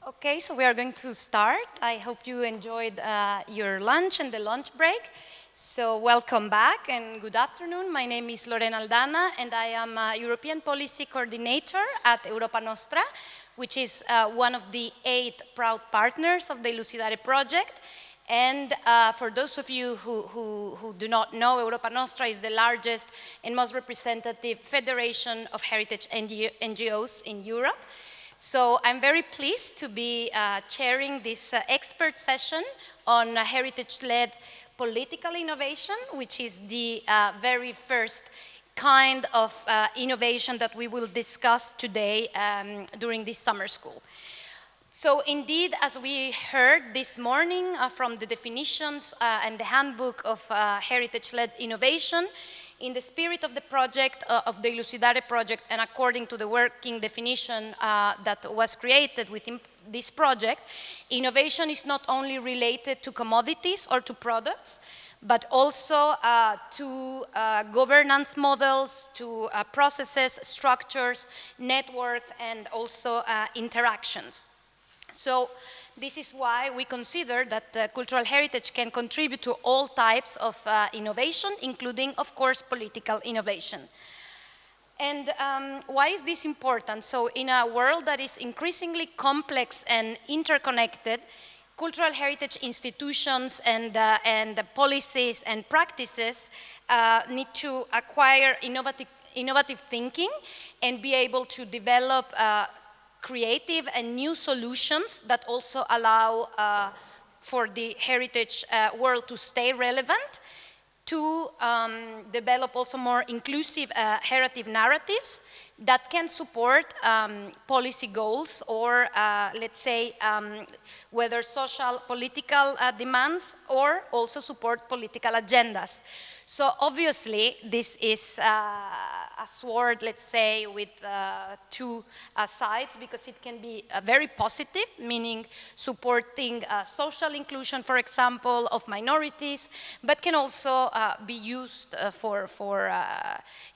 Okay, so we are going to start. I hope you enjoyed your lunch and the lunch break. So welcome back and good afternoon. My name is Lorena Aldana and I am a European Policy Coordinator at Europa Nostra, which is one of the 8 proud partners of the Elucidare project. And for those of you who do not know, Europa Nostra is the largest and most representative federation of heritage NGOs in Europe. So I'm very pleased to be chairing this expert session on heritage-led political innovation, which is the very first kind of innovation that we will discuss today during this summer school. So indeed, as we heard this morning from the definitions and the handbook of heritage-led innovation, in the spirit of the project, of the Elucidare project, and according to the working definition that was created within this project, innovation is not only related to commodities or to products, but also to governance models, to processes, structures, networks, and also interactions. So this is why we consider that cultural heritage can contribute to all types of innovation, including, of course, political innovation. And why is this important? So in a world that is increasingly complex and interconnected, cultural heritage institutions and policies and practices need to acquire innovative thinking and be able to develop creative and new solutions that also allow for the heritage world to stay relevant, to develop also more inclusive heritage narratives that can support policy goals or, let's say, whether social, political demands or also support political agendas. So obviously, this is a sword, let's say, with 2 sides, because it can be very positive, meaning supporting social inclusion, for example, of minorities, but can also be used for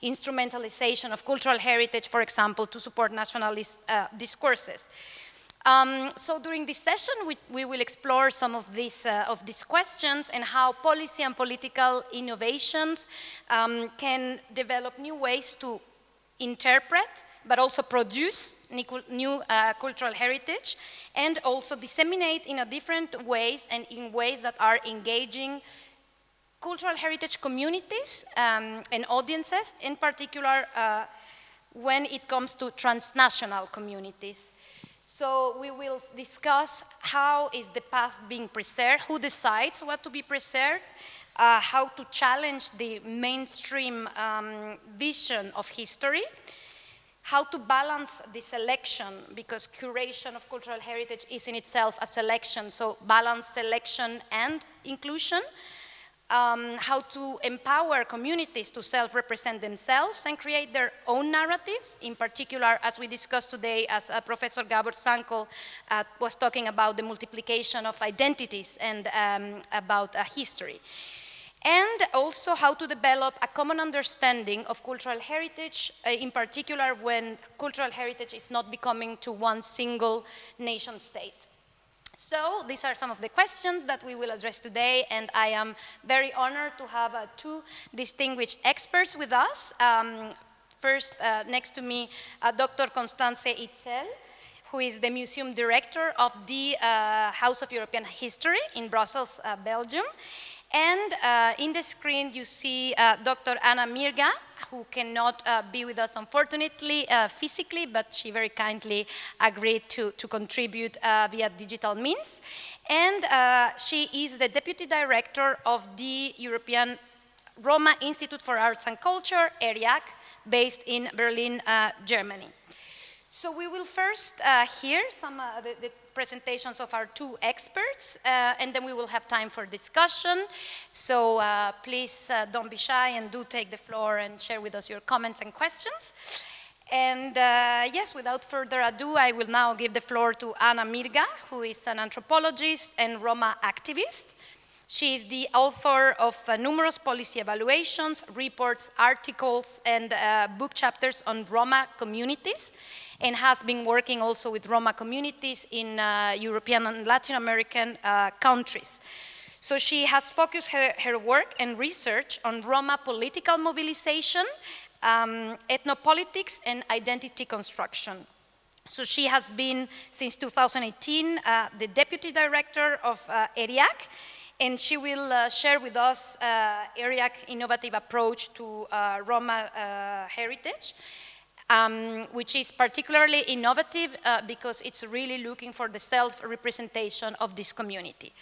instrumentalization of cultural heritage, for example, to support nationalist discourses. So during this session, we will explore some of these questions and how policy and political innovations can develop new ways to interpret, but also produce new cultural heritage, and also disseminate in a different ways and in ways that are engaging cultural heritage communities and audiences, in particular when it comes to transnational communities. So we will discuss how is the past being preserved, who decides what to be preserved, how to challenge the mainstream vision of history, how to balance the selection, because curation of cultural heritage is in itself a selection, so balance selection and inclusion. How to empower communities to self-represent themselves and create their own narratives, in particular, as we discussed today, as Professor Gabor Sanko was talking about the multiplication of identities and about history. And also how to develop a common understanding of cultural heritage, in particular when cultural heritage is not becoming to one single nation state. So these are some of the questions that we will address today, and I am very honored to have 2 distinguished experts with us. First, next to me, Dr. Constanze Itzel, who is the museum director of the House of European History in Brussels, Belgium. And in the screen, you see Dr. Anna Mirga, who cannot be with us, unfortunately, physically, but she very kindly agreed to contribute via digital means. And she is the Deputy Director of the European Roma Institute for Arts and Culture, ERIAC, based in Berlin, Germany. So we will first hear some of the presentations of our 2 experts, and then we will have time for discussion. So please don't be shy and do take the floor and share with us your comments and questions. And yes, without further ado, I will now give the floor to Anna Mirga, who is an anthropologist and Roma activist. She is the author of numerous policy evaluations, reports, articles, and book chapters on Roma communities, and has been working also with Roma communities in European and Latin American countries. So she has focused her work and research on Roma political mobilization, ethnopolitics, and identity construction. So she has been, since 2018, the Deputy Director of ERIAC, and she will share with us ERIAC's innovative approach to Roma heritage, which is particularly innovative because it's really looking for the self-representation of this community.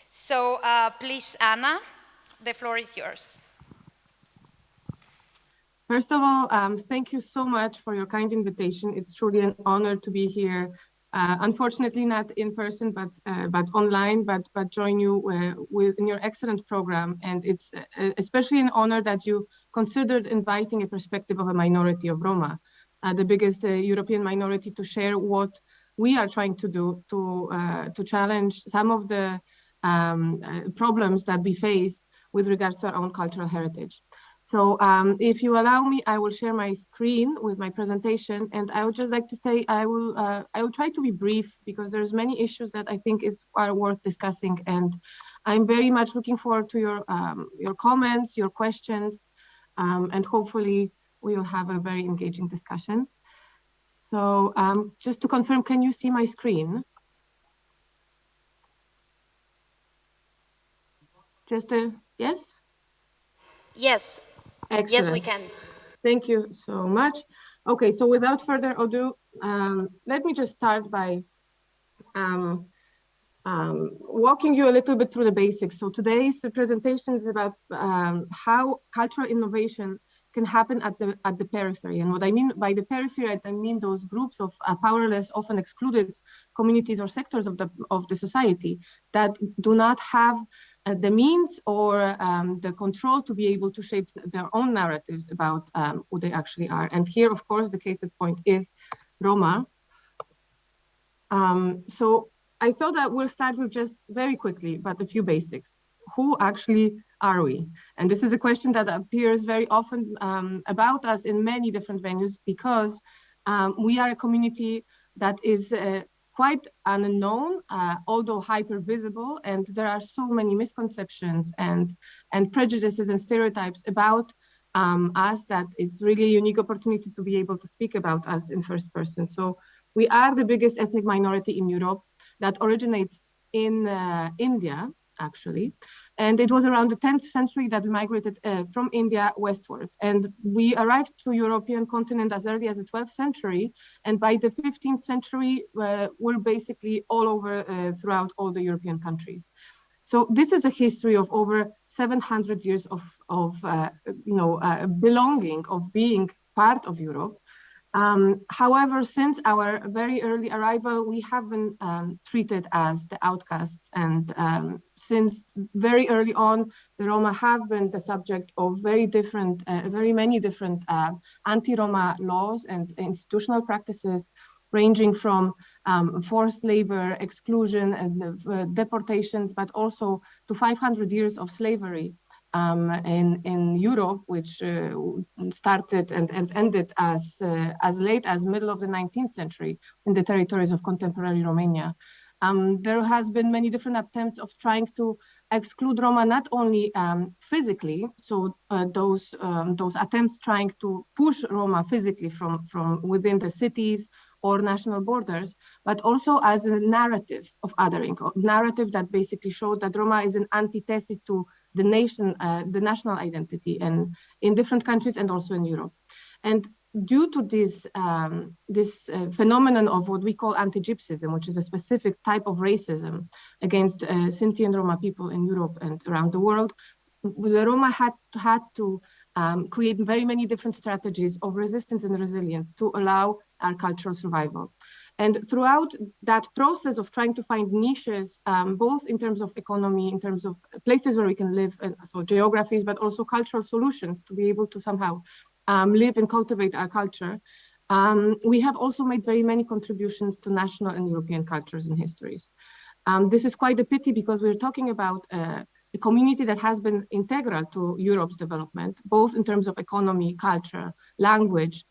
So please, Anna, the floor is yours. First of all, thank you so much for your kind invitation. It's truly an honor to be here. Unfortunately, not in person, but online, but join you in your excellent program. And it's especially an honor that you considered inviting a perspective of a minority of Roma, the biggest European minority, to share what we are trying to do to challenge some of the problems that we face with regards to our own cultural heritage. So if you allow me, I will share my screen with my presentation, and I would just like to say I will try to be brief because there's many issues that I think are worth discussing, and I'm very much looking forward to your comments, your questions, and hopefully we will have a very engaging discussion. So just to confirm, can you see my screen? Just a yes? Yes. Excellent. Yes, we can. Thank you so much. Okay, so without further ado, let me just start by walking you a little bit through the basics. So today's presentation is about how cultural innovation can happen at the periphery. And what I mean by the periphery, I mean those groups of powerless, often excluded communities or sectors of the society that do not have the means or the control to be able to shape their own narratives about who they actually are. And here, of course, the case in point is Roma. So I thought that we'll start with just very quickly, but a few basics. Who actually are we? And this is a question that appears very often about us in many different venues because we are a community that is quite unknown, although hyper visible, and there are so many misconceptions and prejudices and stereotypes about us that it's really a unique opportunity to be able to speak about us in first person. So we are the biggest ethnic minority in Europe that originates in India, actually. And it was around the 10th century that we migrated from India westwards. And we arrived to European continent as early as the 12th century. And by the 15th century, we're basically all over throughout all the European countries. So this is a history of over 700 years of belonging, of being part of Europe. However, since our very early arrival, we have been treated as the outcasts. And since very early on, the Roma have been the subject of very many different anti-Roma laws and institutional practices, ranging from forced labor, exclusion, and deportations, but also to 500 years of slavery in Europe, which started and ended as late as middle of the 19th century in the territories of contemporary Romania. There has been many different attempts of trying to exclude Roma, not only physically, so those attempts trying to push Roma physically from within the cities or national borders, but also as a narrative of othering, a narrative that basically showed that Roma is an antithesis to the nation, the national identity, and in different countries and also in Europe. And due to this phenomenon of what we call anti-Gypsyism, which is a specific type of racism against Sinti and Roma people in Europe and around the world, the Roma had to create very many different strategies of resistance and resilience to allow our cultural survival. And throughout that process of trying to find niches, both in terms of economy, in terms of places where we can live, and so geographies, but also cultural solutions to be able to somehow live and cultivate our culture, we have also made very many contributions to national and European cultures and histories. This is quite a pity because we're talking about a community that has been integral to Europe's development, both in terms of economy, culture, language,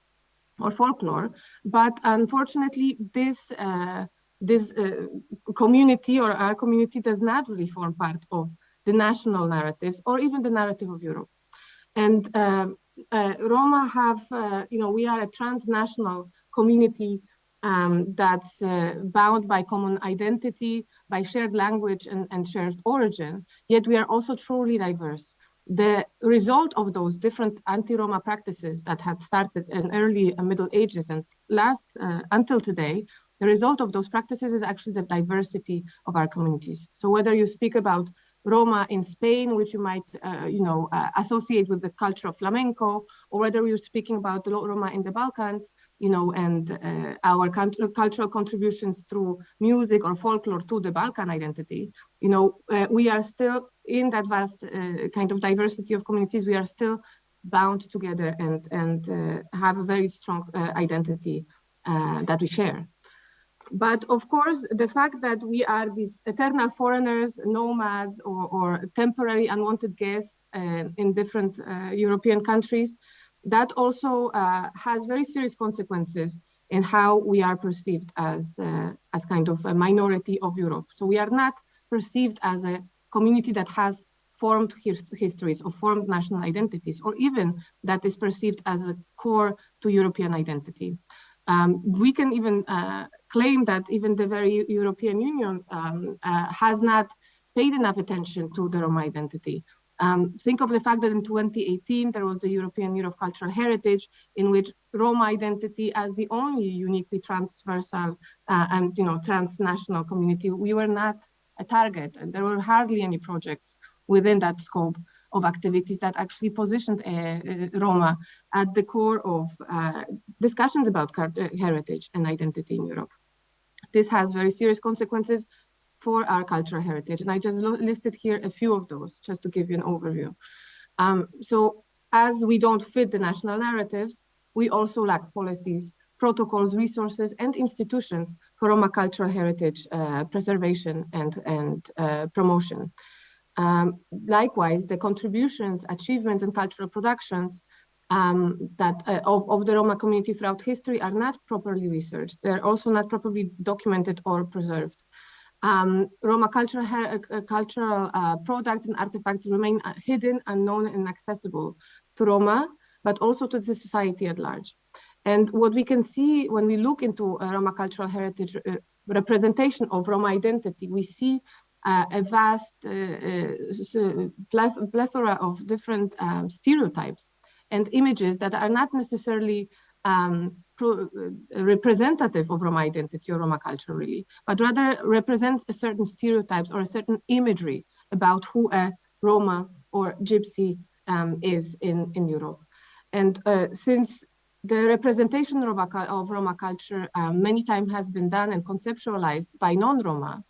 or folklore. But unfortunately, this community, or our community, does not really form part of the national narratives or even the narrative of Europe. And Roma have, we are a transnational community that's bound by common identity, by shared language and shared origin, yet we are also truly diverse. The result of those different anti-Roma practices that had started in early Middle Ages and last until today, the result of those practices is actually the diversity of our communities. So whether you speak about Roma in Spain, which you might, associate with the culture of flamenco, or whether you're speaking about the Roma in the Balkans, and our cultural contributions through music or folklore to the Balkan identity, we are still in that vast kind of diversity of communities. We are still bound together and have a very strong identity that we share. But of course, the fact that we are these eternal foreigners, nomads, or temporary unwanted guests in different European countries, that also has very serious consequences in how we are perceived as kind of a minority of Europe. So we are not perceived as a community that has formed histories or formed national identities, or even that is perceived as a core to European identity. We can even claim that even the very European Union has not paid enough attention to the Roma identity. Think of the fact that in 2018, there was the European Year of Cultural Heritage, in which Roma identity, as the only uniquely transversal and transnational community, we were not a target, and there were hardly any projects within that scope of activities that actually positioned Roma at the core of discussions about heritage and identity in Europe. This has very serious consequences for our cultural heritage, and I just listed here a few of those just to give you an overview. So as we don't fit the national narratives, we also lack policies, protocols, resources, and institutions for Roma cultural heritage preservation and promotion. Likewise, the contributions, achievements, and cultural productions of the Roma community throughout history are not properly researched. They're also not properly documented or preserved. Roma cultural products and artifacts remain hidden, unknown, and inaccessible to Roma, but also to the society at large. And what we can see when we look into Roma cultural heritage representation of Roma identity, we see a vast plethora of different stereotypes and images that are not necessarily representative of Roma identity or Roma culture, really, but rather represents a certain stereotypes or a certain imagery about who a Roma or Gypsy is in Europe. And since the representation of Roma culture many times has been done and conceptualized by non-Roma,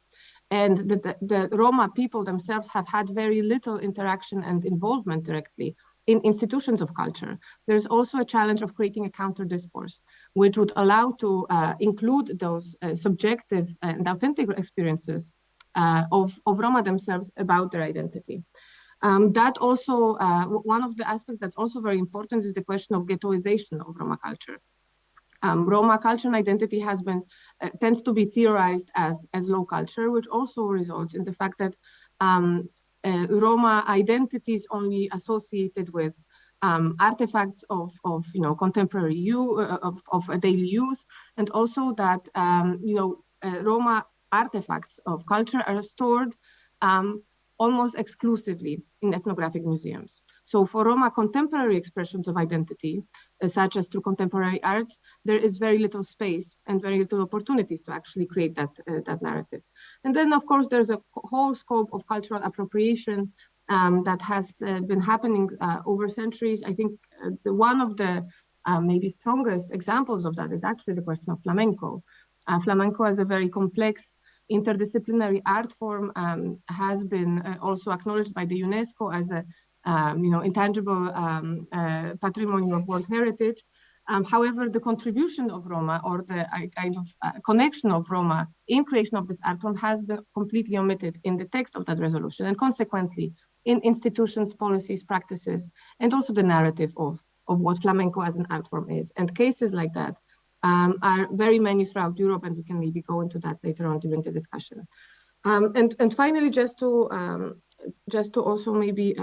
and the Roma people themselves have had very little interaction and involvement directly in institutions of culture, there's also a challenge of creating a counter discourse, which would allow to include those subjective and authentic experiences of Roma themselves about their identity. That also, one of the aspects that's also very important is the question of ghettoization of Roma culture. Roma culture and identity has been, tends to be theorized as low culture, which also results in the fact that Roma identity is only associated with artifacts of contemporary of daily use, and also that Roma artifacts of culture are stored almost exclusively in ethnographic museums. So for Roma contemporary expressions of identity, such as through contemporary arts, there is very little space and very little opportunities to actually create that narrative. And then, of course, there's a whole scope of cultural appropriation that has been happening over centuries. I think one of the maybe strongest examples of that is actually the question of flamenco. Flamenco is a very complex interdisciplinary art form, has been also acknowledged by the UNESCO as a intangible patrimony of World Heritage. However, the contribution of Roma or the kind of connection of Roma in creation of this art form has been completely omitted in the text of that resolution, and consequently in institutions, policies, practices, and also the narrative of what flamenco as an art form is. And cases like that are very many throughout Europe, and we can maybe go into that later on during the discussion. And finally, just to also maybe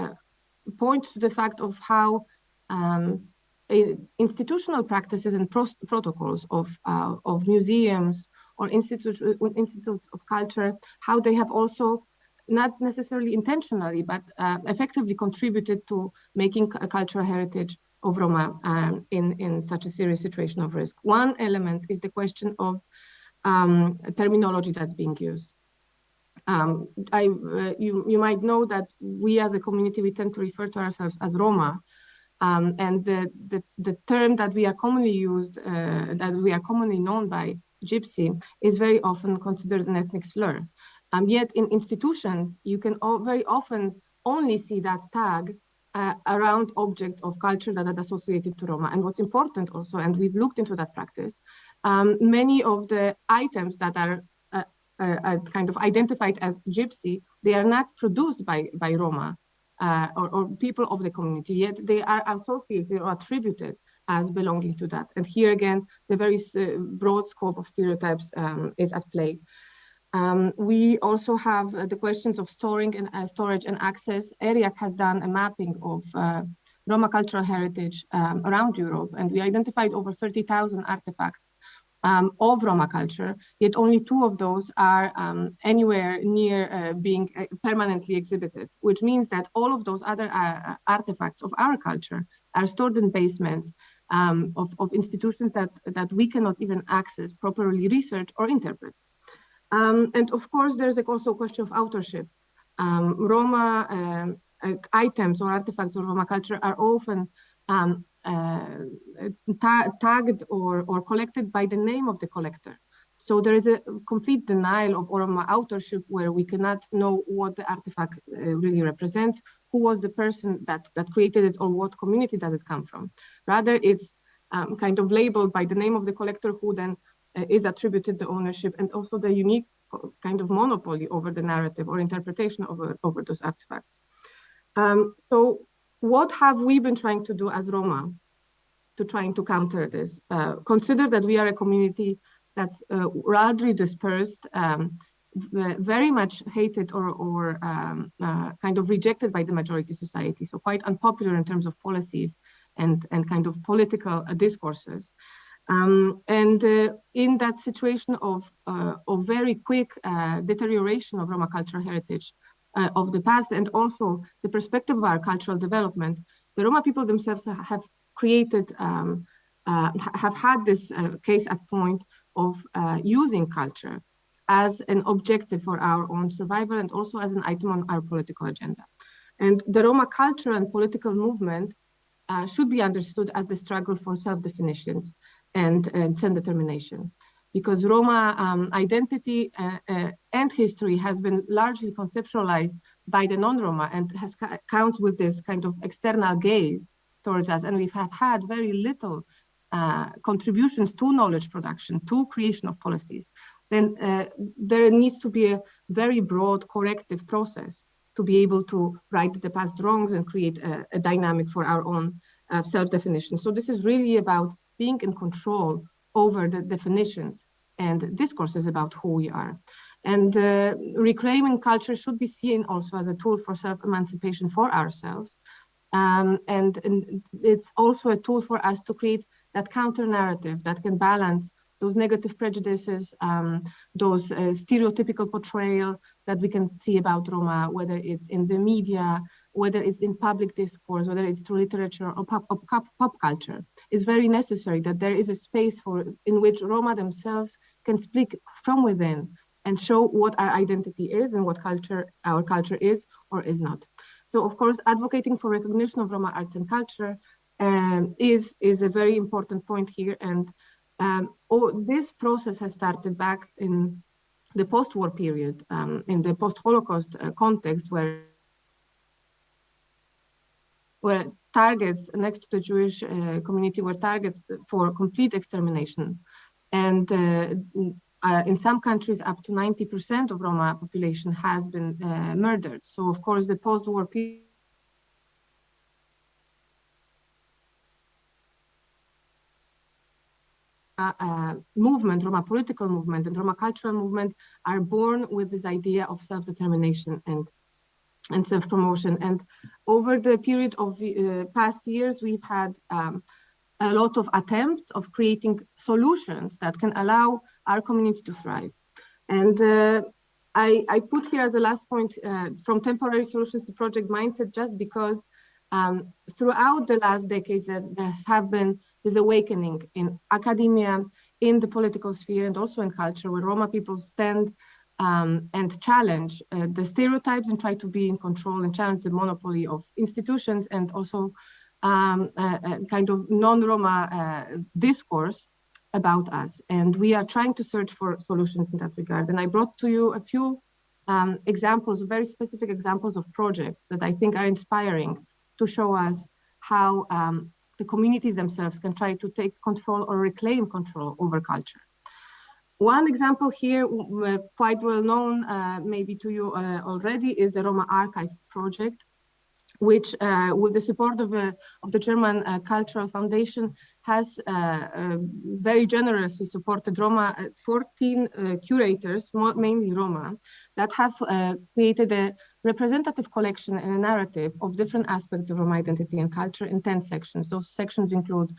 point to the fact of how institutional practices and protocols of museums or institutes of culture, how they have also not necessarily intentionally, but effectively contributed to making a cultural heritage of Roma in such a serious situation of risk. One element is the question of terminology that's being used. You might know that we as a community, we tend to refer to ourselves as Roma, and the term that we are commonly used, that we are commonly known by, gypsy, is very often considered an ethnic slur. Yet in institutions, you can very often only see that tag around objects of culture that are associated to Roma. And what's important also, and we've looked into that practice, many of the items that are kind of identified as gypsy, they are not produced by Roma or people of the community, yet they are associated or attributed as belonging to that. And here again, the very broad scope of stereotypes is at play. We also have the questions of storage and access. ERIAC has done a mapping of Roma cultural heritage around Europe, and we identified over 30,000 artifacts of Roma culture, yet only 2 of those are anywhere near being permanently exhibited, which means that all of those other artifacts of our culture are stored in basements of institutions that we cannot even access, properly research or interpret. And of course, there's also a question of authorship. Roma items or artifacts of Roma culture are often tagged or collected by the name of the collector. So there is a complete denial of Roma authorship, where we cannot know what the artifact really represents, who was the person that created it, or what community does it come from. Rather, it's kind of labeled by the name of the collector, who then is attributed the ownership and also the unique kind of monopoly over the narrative or interpretation over those artifacts. So what have we been trying to do as Roma to trying to counter this? Consider that we are a community that's largely dispersed, very much hated or kind of rejected by the majority society, so quite unpopular in terms of policies and kind of political discourses. And in that situation of very quick deterioration of Roma cultural heritage of the past, and also the perspective of our cultural development, the Roma people themselves have created, have had this case at point of using culture as an objective for our own survival and also as an item on our political agenda. And the Roma culture and political movement should be understood as the struggle for self-definitions and self-determination, because Roma identity and history has been largely conceptualized by the non-Roma and counts with this kind of external gaze towards us. And we have had very little contributions to knowledge production, to creation of policies. Then there needs to be a very broad corrective process to be able to right the past wrongs and create a dynamic for our own self-definition. So this is really about being in control over the definitions and discourses about who we are. And reclaiming culture should be seen also as a tool for self-emancipation for ourselves. And it's also a tool for us to create that counter-narrative that can balance those negative prejudices, those stereotypical portrayal that we can see about Roma, whether it's in the media, whether it's in public discourse, whether it's through literature or pop culture. It's very necessary that there is a space in which Roma themselves can speak from within and show what our identity is and what our culture is or is not. So of course, advocating for recognition of Roma arts and culture is a very important point here. And this process has started back in the post-war period, in the post-Holocaust context, where targets next to the Jewish community were targets for complete extermination. And in some countries, up to 90% of Roma population has been murdered. So of course, the post-war period movement, Roma political movement and Roma cultural movement are born with this idea of self-determination and self-promotion. And over the period of the past years, we've had a lot of attempts of creating solutions that can allow our community to thrive. And I put here as a last point, from temporary solutions to project mindset, just because throughout the last decades, there have been this awakening in academia, in the political sphere, and also in culture, where Roma people stand and challenge the stereotypes and try to be in control and challenge the monopoly of institutions, and also kind of non-Roma discourse about us. And we are trying to search for solutions in that regard. And I brought to you a few examples, very specific examples of projects that I think are inspiring to show us how the communities themselves can try to take control or reclaim control over culture. One example here, quite well known maybe to you already, is the Roma Archive project, which with the support of the German Cultural Foundation has very generously supported 14 curators, mainly Roma, that have created a representative collection and a narrative of different aspects of Roma identity and culture in 10 sections. Those sections include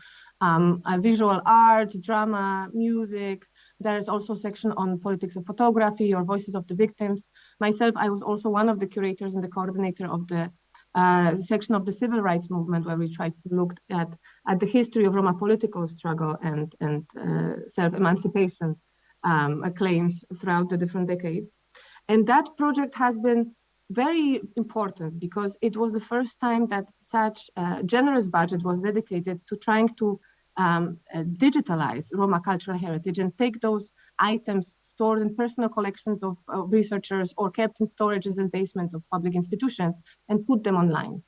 visual arts, drama, music. There is also a section on politics of photography or voices of the victims. Myself, I was also one of the curators and the coordinator of the section of the civil rights movement, where we tried to look at the history of Roma political struggle and self-emancipation claims throughout the different decades. And that project has been very important because it was the first time that such a generous budget was dedicated to trying to digitalize Roma cultural heritage and take those items stored in personal collections of researchers or kept in storages and basements of public institutions and put them online.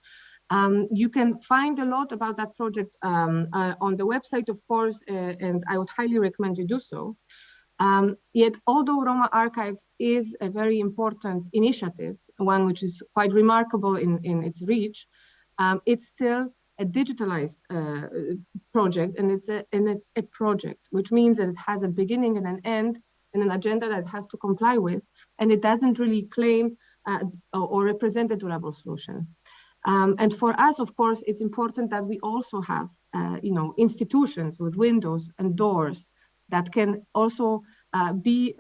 You can find a lot about that project on the website, of course, and I would highly recommend you do so. Yet, although Roma Archive is a very important initiative, one which is quite remarkable in its reach, it's still a digitalized project, and it's a project, which means that it has a beginning and an end and an agenda that it has to comply with, and it doesn't really claim or represent a durable solution. And for us, of course, it's important that we also have, institutions with windows and doors that can also be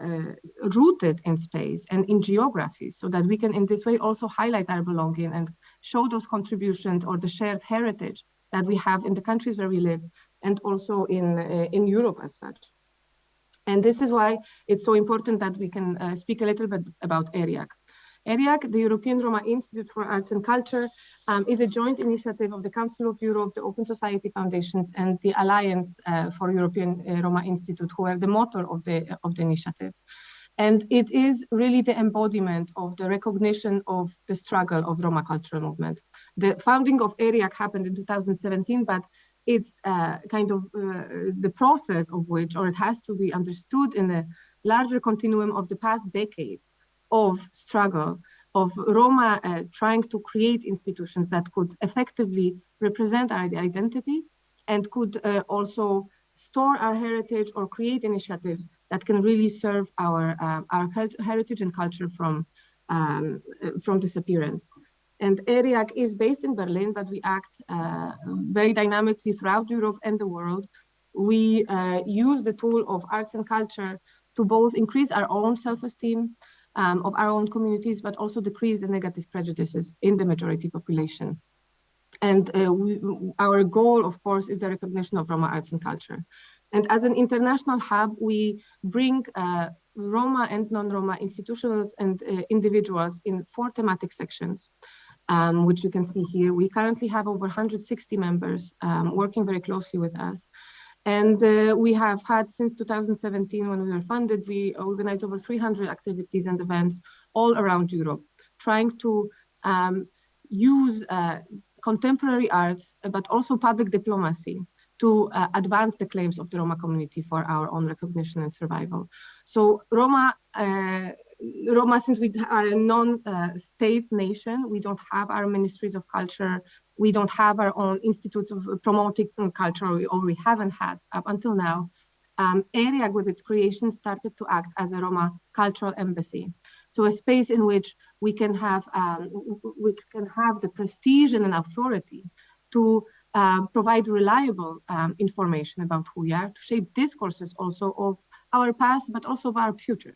rooted in space and in geographies, so that we can in this way also highlight our belonging and show those contributions or the shared heritage that we have in the countries where we live, and also in Europe as such. And this is why it's so important that we can speak a little bit about ERIAC. ERIAC, the European Roma Institute for Arts and Culture, is a joint initiative of the Council of Europe, the Open Society Foundations, and the Alliance for European Roma Institute, who are the motor of the initiative. And it is really the embodiment of the recognition of the struggle of Roma cultural movement. The founding of ERIAC happened in 2017, but it's the process of which, or it has to be understood in a larger continuum of the past decades of struggle of Roma trying to create institutions that could effectively represent our identity and could also store our heritage or create initiatives that can really serve our heritage and culture from disappearance. And ERIAC is based in Berlin, but we act very dynamically throughout Europe and the world. We use the tool of arts and culture to both increase our own self-esteem of our own communities, but also decrease the negative prejudices in the majority population. And our goal, of course, is the recognition of Roma arts and culture. And as an international hub, we bring Roma and non-Roma institutions and individuals in 4 thematic sections, which you can see here. We currently have over 160 members working very closely with us. And we have had, since 2017, when we were funded, we organized over 300 activities and events all around Europe, trying to use contemporary arts, but also public diplomacy to advance the claims of the Roma community for our own recognition and survival. So Roma, since we are a non-state nation, we don't have our ministries of culture, we don't have our own institutes of promoting culture, or we haven't had up until now. ERIAC, with its creation, started to act as a Roma cultural embassy. So a space in which we can have the prestige and an authority to provide reliable information about who we are, to shape discourses also of our past, but also of our future.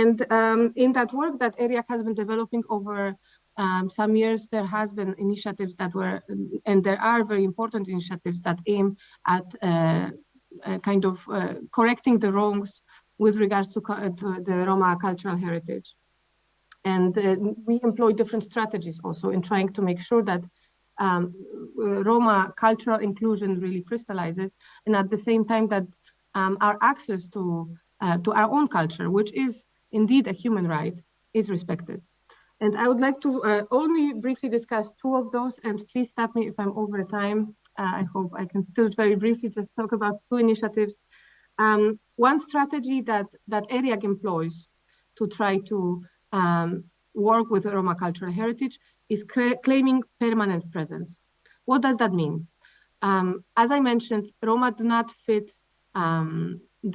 And in that work that ERIAC has been developing over some years, there has been initiatives that were, and there are very important initiatives that aim at correcting the wrongs with regards to the Roma cultural heritage. And we employ different strategies also in trying to make sure that Roma cultural inclusion really crystallizes, and at the same time that our access to our own culture, which is indeed a human right, is respected. And I would like to only briefly discuss two of those, and please stop me if I'm over time. I hope I can still very briefly just talk about two initiatives. One strategy that ERIAC employs to try to work with Roma cultural heritage is claiming permanent presence. What does that mean? As I mentioned, Roma do not fit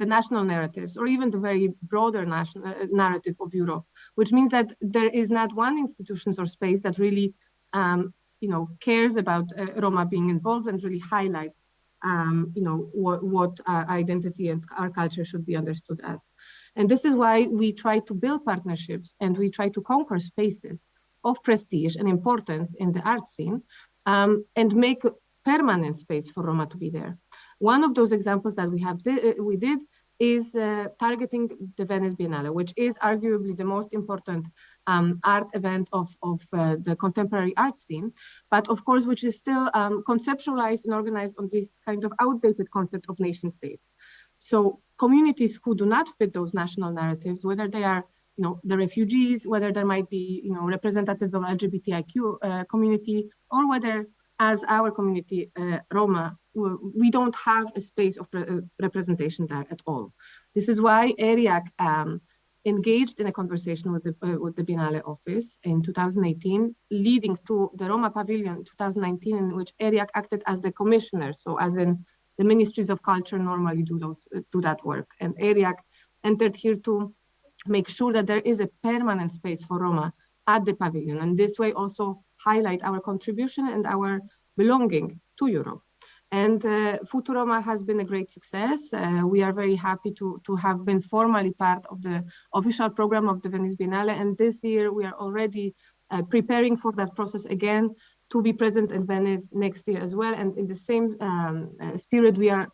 the national narratives, or even the very broader national narrative of Europe, which means that there is not one institution or space that really cares about Roma being involved and really highlights what our identity and our culture should be understood as. And this is why we try to build partnerships and we try to conquer spaces of prestige and importance in the art scene, and make permanent space for Roma to be there. One of those examples that we did is targeting the Venice Biennale, which is arguably the most important art event of the contemporary art scene, but of course, which is still conceptualized and organized on this kind of outdated concept of nation states. So communities who do not fit those national narratives, whether they are the refugees, whether there might be representatives of LGBTIQ community, or whether as our community, Roma, we don't have a space of representation there at all. This is why ERIAC engaged in a conversation with the Biennale office in 2018, leading to the Roma Pavilion in 2019, in which ERIAC acted as the commissioner, so as in the ministries of culture normally do that work. And ERIAC entered here to make sure that there is a permanent space for Roma at the pavilion, and this way also highlight our contribution and our belonging to Europe. And Futuroma has been a great success. We are very happy to have been formally part of the official program of the Venice Biennale, and this year we are already preparing for that process again to be present in Venice next year as well. And in the same spirit, we are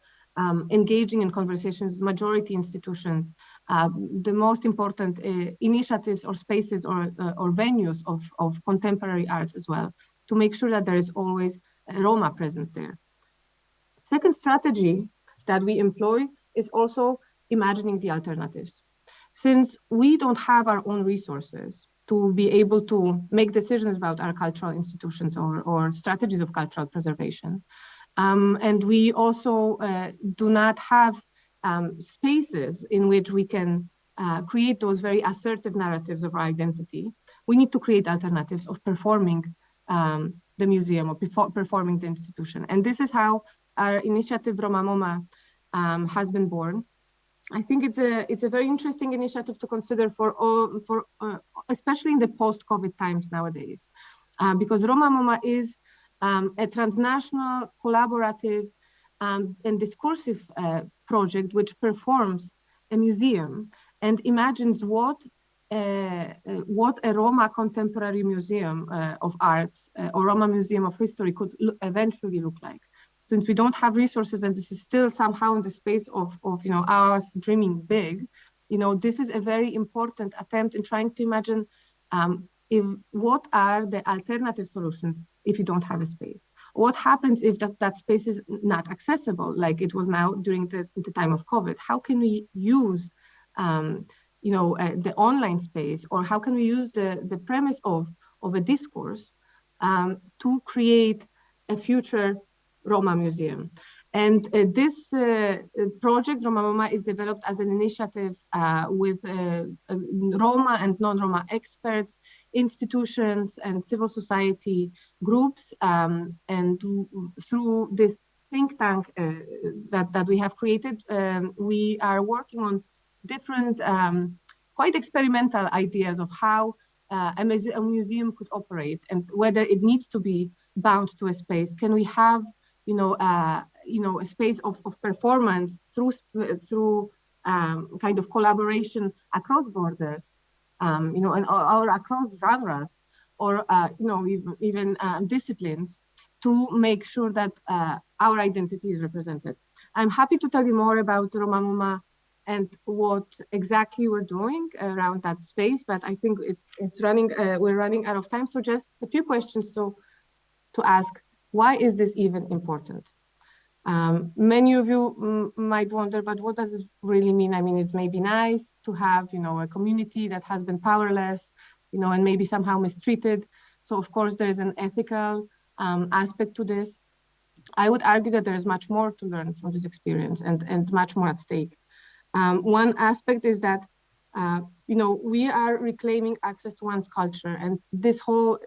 engaging in conversations with majority institutions, the most important initiatives or spaces or venues of contemporary arts as well, to make sure that there is always a Roma presence there. Second strategy that we employ is also imagining the alternatives. Since we don't have our own resources to be able to make decisions about our cultural institutions or strategies of cultural preservation, and we also do not have spaces in which we can create those very assertive narratives of our identity, we need to create alternatives of performing the museum or performing the institution. And this is how our initiative Roma MoMA has been born. I think it's a very interesting initiative to consider for especially in the post-COVID times nowadays, because Roma MoMA is a transnational, collaborative, and discursive project which performs a museum and imagines what a Roma contemporary museum of arts or Roma museum of history could eventually look like. Since we don't have resources, and this is still somehow in the space of us dreaming big, this is a very important attempt in trying to imagine what are the alternative solutions if you don't have a space. What happens if that space is not accessible, like it was now during the time of COVID? How can we use the online space, or how can we use the premise of a discourse to create a future Roma museum. And this project, Roma Mama, is developed as an initiative with Roma and non-Roma experts, institutions, and civil society groups. And through this think tank that we have created, we are working on different, quite experimental ideas of how a museum could operate and whether it needs to be bound to a space. Can we have a space of performance through kind of collaboration across borders, or across genres, or even disciplines, to make sure that our identity is represented. I'm happy to tell you more about Roma Mama and what exactly we're doing around that space, but I think it's running. We're running out of time, so just a few questions to ask. Why is this even important? Many of you might wonder, but what does it really mean? I mean, it's maybe nice to have, a community that has been powerless, and maybe somehow mistreated. So of course there is an ethical aspect to this. I would argue that there is much more to learn from this experience and much more at stake. One aspect is that we are reclaiming access to one's culture, and this whole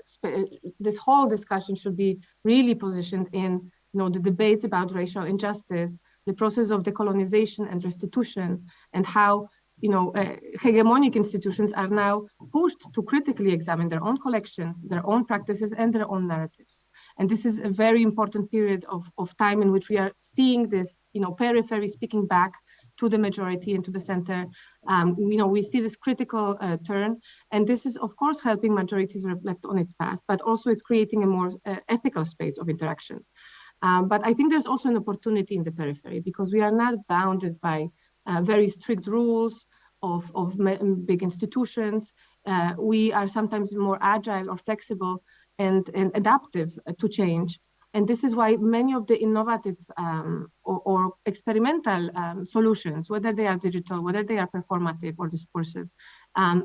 discussion should be really positioned in the debates about racial injustice, the process of decolonization and restitution, and how hegemonic institutions are now pushed to critically examine their own collections, their own practices, and their own narratives. And this is a very important period of time in which we are seeing this periphery speaking back to the majority and to the center. We see this critical turn, and this is of course helping majorities reflect on its past, but also it's creating a more ethical space of interaction. But I think there's also an opportunity in the periphery, because we are not bounded by very strict rules of big institutions. We are sometimes more agile or flexible and adaptive to change. And this is why many of the innovative or experimental solutions, whether they are digital, whether they are performative or discursive,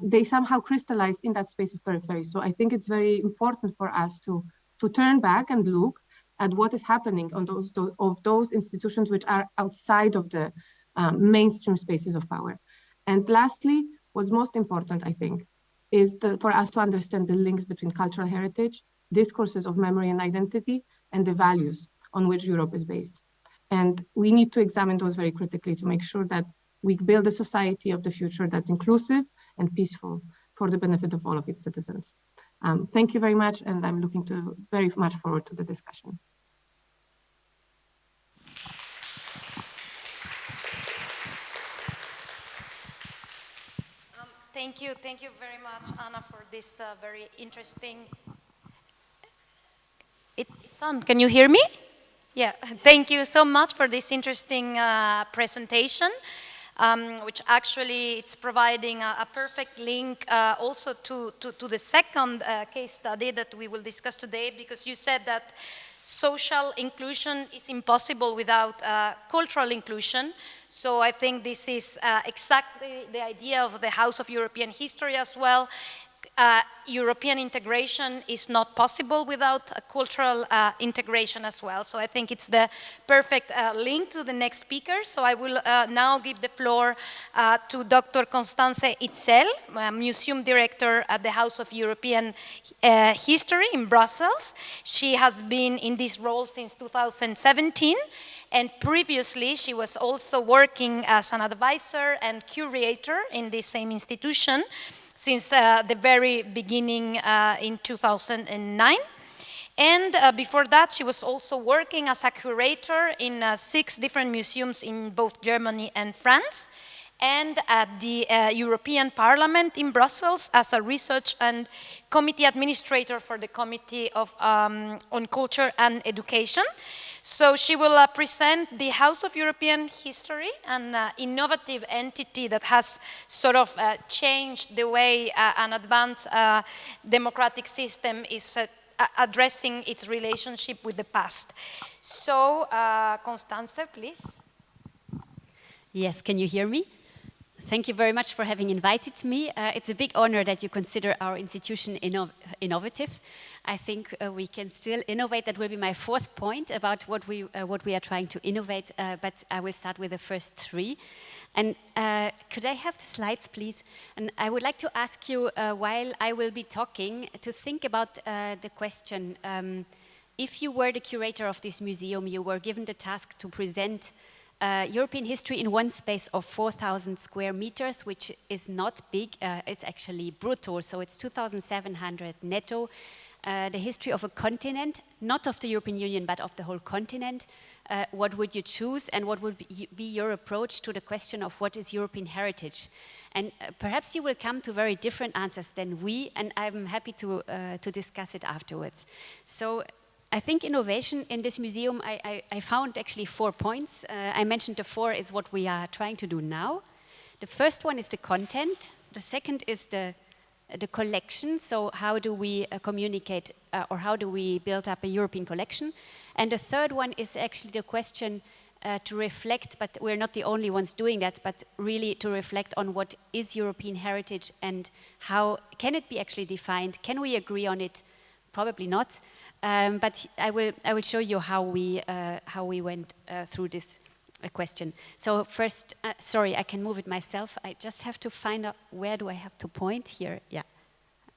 they somehow crystallize in that space of periphery. So I think it's very important for us to turn back and look at what is happening on those institutions which are outside of the mainstream spaces of power. And lastly, what's most important, I think, is for us to understand the links between cultural heritage, discourses of memory and identity, and the values on which Europe is based. And we need to examine those very critically to make sure that we build a society of the future that's inclusive and peaceful for the benefit of all of its citizens. Thank you very much, and I'm looking very much forward to the discussion. Thank you very much, Anna, for this very interesting. It's on. Can you hear me? Yeah. Thank you so much for this interesting presentation, which actually it's providing a perfect link also to the second case study that we will discuss today, because you said that social inclusion is impossible without cultural inclusion. So I think this is exactly the idea of the House of European History as well. European integration is not possible without cultural integration as well. So I think it's the perfect link to the next speaker. So I will now give the floor to Dr. Constanze Itzel, Museum Director at the House of European History in Brussels. She has been in this role since 2017. And previously, she was also working as an advisor and curator in the same institution since the very beginning in 2009. And before that, she was also working as a curator in 6 different museums in both Germany and France, and at the European Parliament in Brussels as a research and committee administrator for the Committee on Culture and Education. So she will present the House of European History, an innovative entity that has sort of changed the way an advanced democratic system is addressing its relationship with the past. So, Constanze, please. Yes, can you hear me? Thank you very much for having invited me. It's a big honor that you consider our institution innovative. I think we can still innovate. That will be my fourth point about what we are trying to innovate, but I will start with the first three. And could I have the slides, please? And I would like to ask you, while I will be talking, to think about the question, if you were the curator of this museum, you were given the task to present European history in one space of 4,000 square meters, which is not big, it's actually brutto, so it's 2,700 netto. The history of a continent, not of the European Union, but of the whole continent. What would you choose, and what would be your approach to the question of what is European heritage? And perhaps you will come to very different answers than we, and I'm happy to discuss it afterwards. So I think innovation in this museum, I found actually 4 points. I mentioned the 4 is what we are trying to do now. The first one is the content. The second is the collection. So how do we communicate or how do we build up a European collection? And the third one is actually the question to reflect, but we're not the only ones doing that, but really to reflect on what is European heritage and how can it be actually defined? Can we agree on it? Probably not. But I will show you how we went through this question. So first, sorry, I can move it myself. I just have to find out where do I have to point here. Yeah.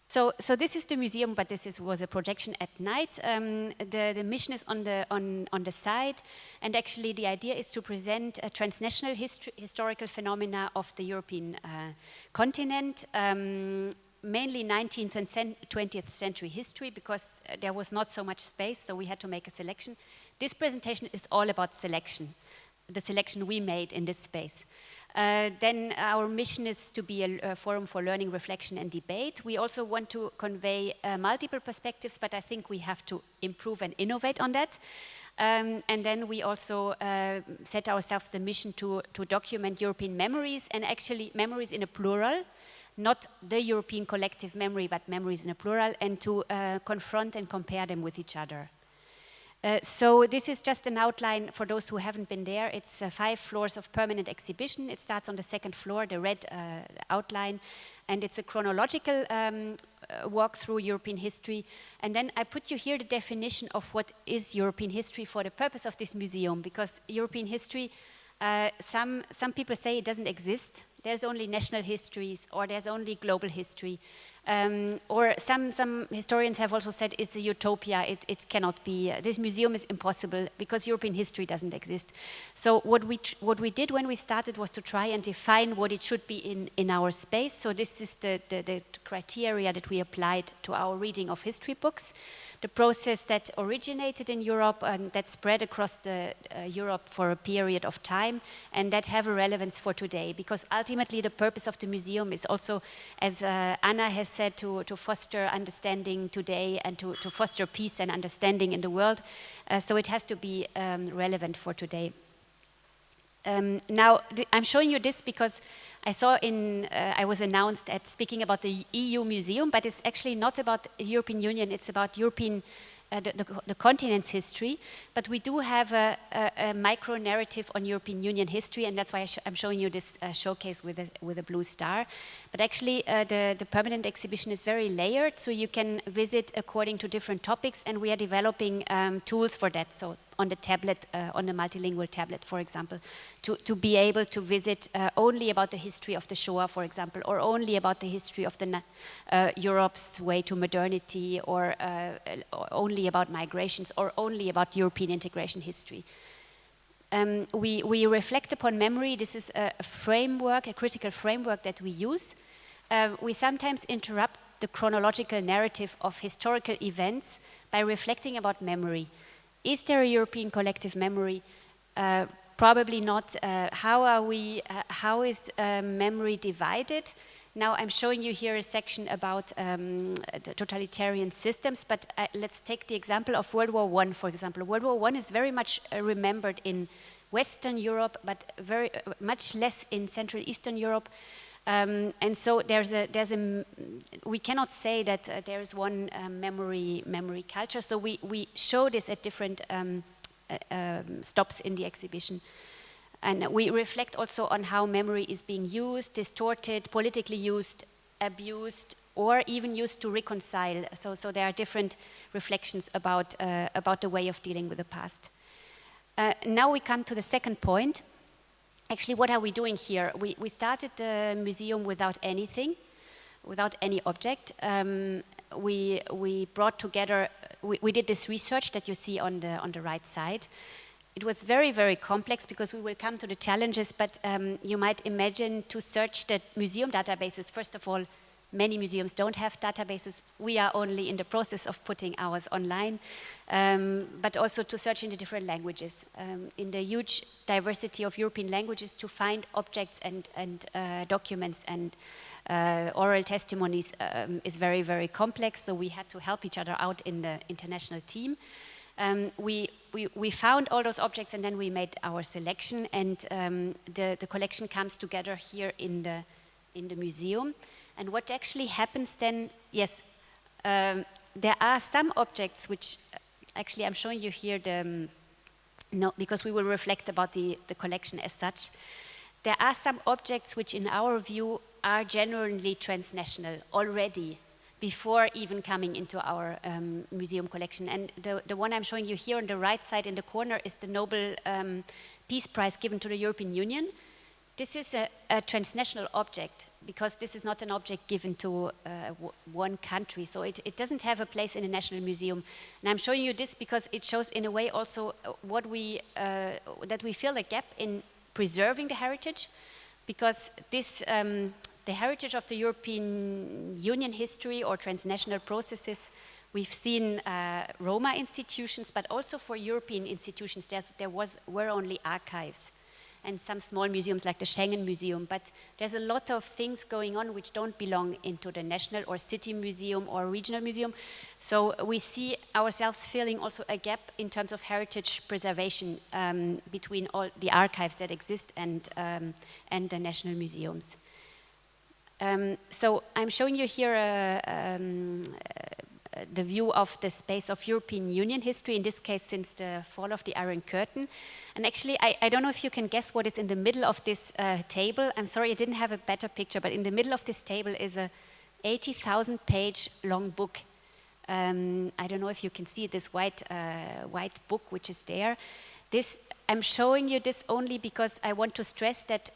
So this is the museum, but this was a projection at night. The mission is on the side, and actually the idea is to present a transnational historical phenomena of the European continent. Mainly 19th and 20th century history, because there was not so much space, so we had to make a selection. This presentation is all about selection, the selection we made in this space. Then our mission is to be a forum for learning, reflection, and debate. We also want to convey multiple perspectives, but I think we have to improve and innovate on that. And then we also set ourselves the mission to document European memories, and actually memories in a plural, not the European collective memory, but memories in a plural, and to confront and compare them with each other. So this is just an outline for those who haven't been there. It's 5 floors of permanent exhibition. It starts on the 2nd floor, the red outline, and it's a chronological walk through European history. And then I put you here the definition of what is European history for the purpose of this museum, because European history, some people say it doesn't exist. There's only national histories, or there's only global history. Or some historians have also said it's a utopia, it cannot be, this museum is impossible because European history doesn't exist. So what we did when we started was to try and define what it should be in our space. So this is the criteria that we applied to our reading of history books. The process that originated in Europe and that spread across Europe for a period of time, and that have a relevance for today, because ultimately the purpose of the museum is also, as Anna has said, to foster understanding today and to foster peace and understanding in the world. So it has to be relevant for today. Now, I'm showing you this because I saw I was announced at speaking about the EU Museum, but it's actually not about the European Union, it's about European, the continent's history. But we do have a micro-narrative on European Union history, and that's why I'm showing you this showcase with a blue star. But actually, the permanent exhibition is very layered, so you can visit according to different topics, and we are developing tools for that. So on the tablet, on the multilingual tablet, for example, to be able to visit only about the history of the Shoah, for example, or only about the history of Europe's way to modernity, or only about migrations, or only about European integration history. We reflect upon memory. This is a framework, a critical framework that we use. We sometimes interrupt the chronological narrative of historical events by reflecting about memory. Is there a European collective memory? Probably not. How is memory divided? Now I'm showing you here a section about the totalitarian systems, but let's take the example of World War I, for example. World War I is very much remembered in Western Europe, but very much less in Central Eastern Europe. And so we cannot say that there is one memory culture. So we show this at different stops in the exhibition. And we reflect also on how memory is being used, distorted, politically used, abused, or even used to reconcile. So there are different reflections about the way of dealing with the past. Now we come to the second point. Actually, what are we doing here? We started the museum without anything, without any object. We brought together, we did this research that you see on the right side. It was very, very complex because we will come to the challenges, but you might imagine to search the museum databases. First of all, many museums don't have databases. We are only in the process of putting ours online, but also to search in the different languages. In the huge diversity of European languages, to find objects and documents and oral testimonies is very, very complex, so we had to help each other out in the international team. We found all those objects and then we made our selection, and the collection comes together here in the museum. And what actually happens then, yes, there are some objects which, actually I'm showing you here because we will reflect about the collection as such. There are some objects which in our view are genuinely transnational already, before even coming into our museum collection. And the one I'm showing you here on the right side in the corner is the Nobel Peace Prize given to the European Union. This is a transnational object, because this is not an object given to one country, so it doesn't have a place in a national museum. And I'm showing you this because it shows in a way also that we fill a gap in preserving the heritage, because this the heritage of the European Union history or transnational processes, we've seen Roma institutions, but also for European institutions there were only archives and some small museums like the Schengen Museum, but there's a lot of things going on which don't belong into the national or city museum or regional museum. So we see ourselves filling also a gap in terms of heritage preservation between all the archives that exist and the national museums. So I'm showing you here the view of the space of European Union history, in this case since the fall of the Iron Curtain. And actually, I don't know if you can guess what is in the middle of this table. I'm sorry, I didn't have a better picture, but in the middle of this table is a 80,000 page long book. I don't know if you can see this white book which is there. I'm showing you this only because I want to stress that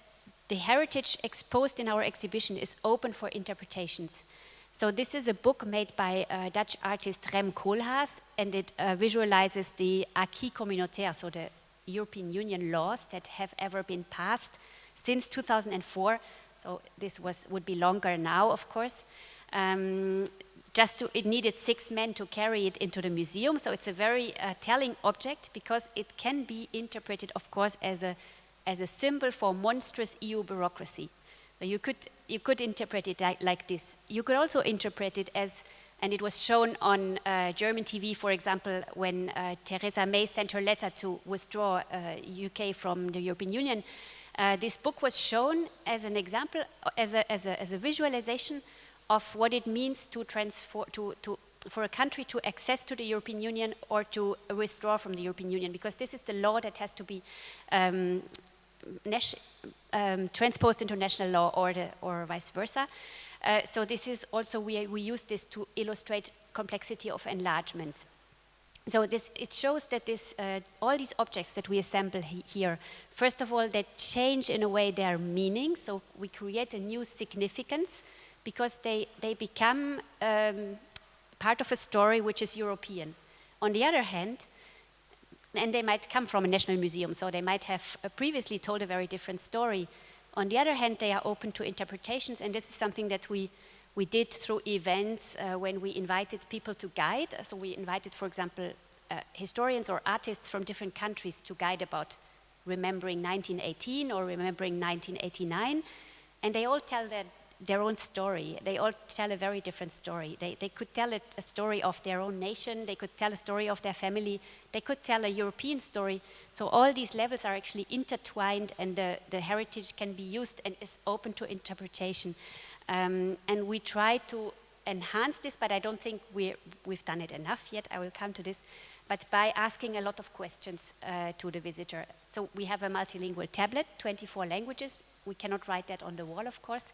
the heritage exposed in our exhibition is open for interpretations. So this is a book made by Dutch artist Rem Koolhaas, and it visualizes the acquis communautaire, so the European Union laws that have ever been passed since 2004. So this would be longer now, of course. It needed 6 men to carry it into the museum. So it's a very telling object, because it can be interpreted, of course, as a symbol for monstrous EU bureaucracy. So you could interpret it like this. You could also interpret it as, and it was shown on German TV, for example, when Theresa May sent her letter to withdraw UK from the European Union. This book was shown as an example, as a visualization of what it means for a country to access to the European Union or to withdraw from the European Union, because this is the law that has to be transposed into national law or vice versa. So this is also, we use this to illustrate complexity of enlargements. So it shows that all these objects that we assemble here, first of all, they change in a way their meaning. So we create a new significance because they become part of a story which is European. On the other hand, and they might come from a national museum, so they might have previously told a very different story. On the other hand, they are open to interpretations, and this is something that we did through events when we invited people to guide. So we invited, for example, historians or artists from different countries to guide about remembering 1918 or remembering 1989, and they all tell their own story. They all tell a very different story. They could tell a story of their own nation, they could tell a story of their family, they could tell a European story. So all these levels are actually intertwined, and the heritage can be used and is open to interpretation. And we try to enhance this, but I don't think we've done it enough yet. I will come to this. but by asking a lot of questions to the visitor. So we have a multilingual tablet, 24 languages. We cannot write that on the wall, of course.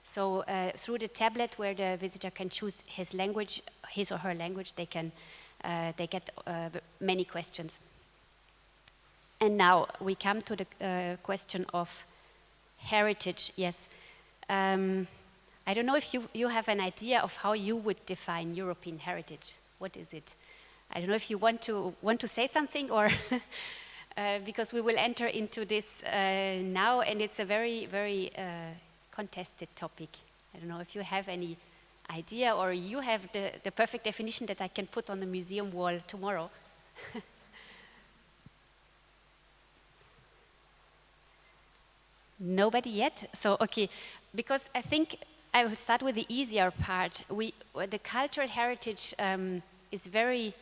So through the tablet where the visitor can choose his language, his or her language, they get many questions. And now we come to the question of heritage. Yes. I don't know if you have an idea of how you would define European heritage. What is it? I don't know if you want to say something, or because we will enter into this now, and it's a very, very contested topic. I don't know if you have any idea, or you have the perfect definition that I can put on the museum wall tomorrow. Nobody yet? So, okay, because I think I will start with the easier part. The cultural heritage is very,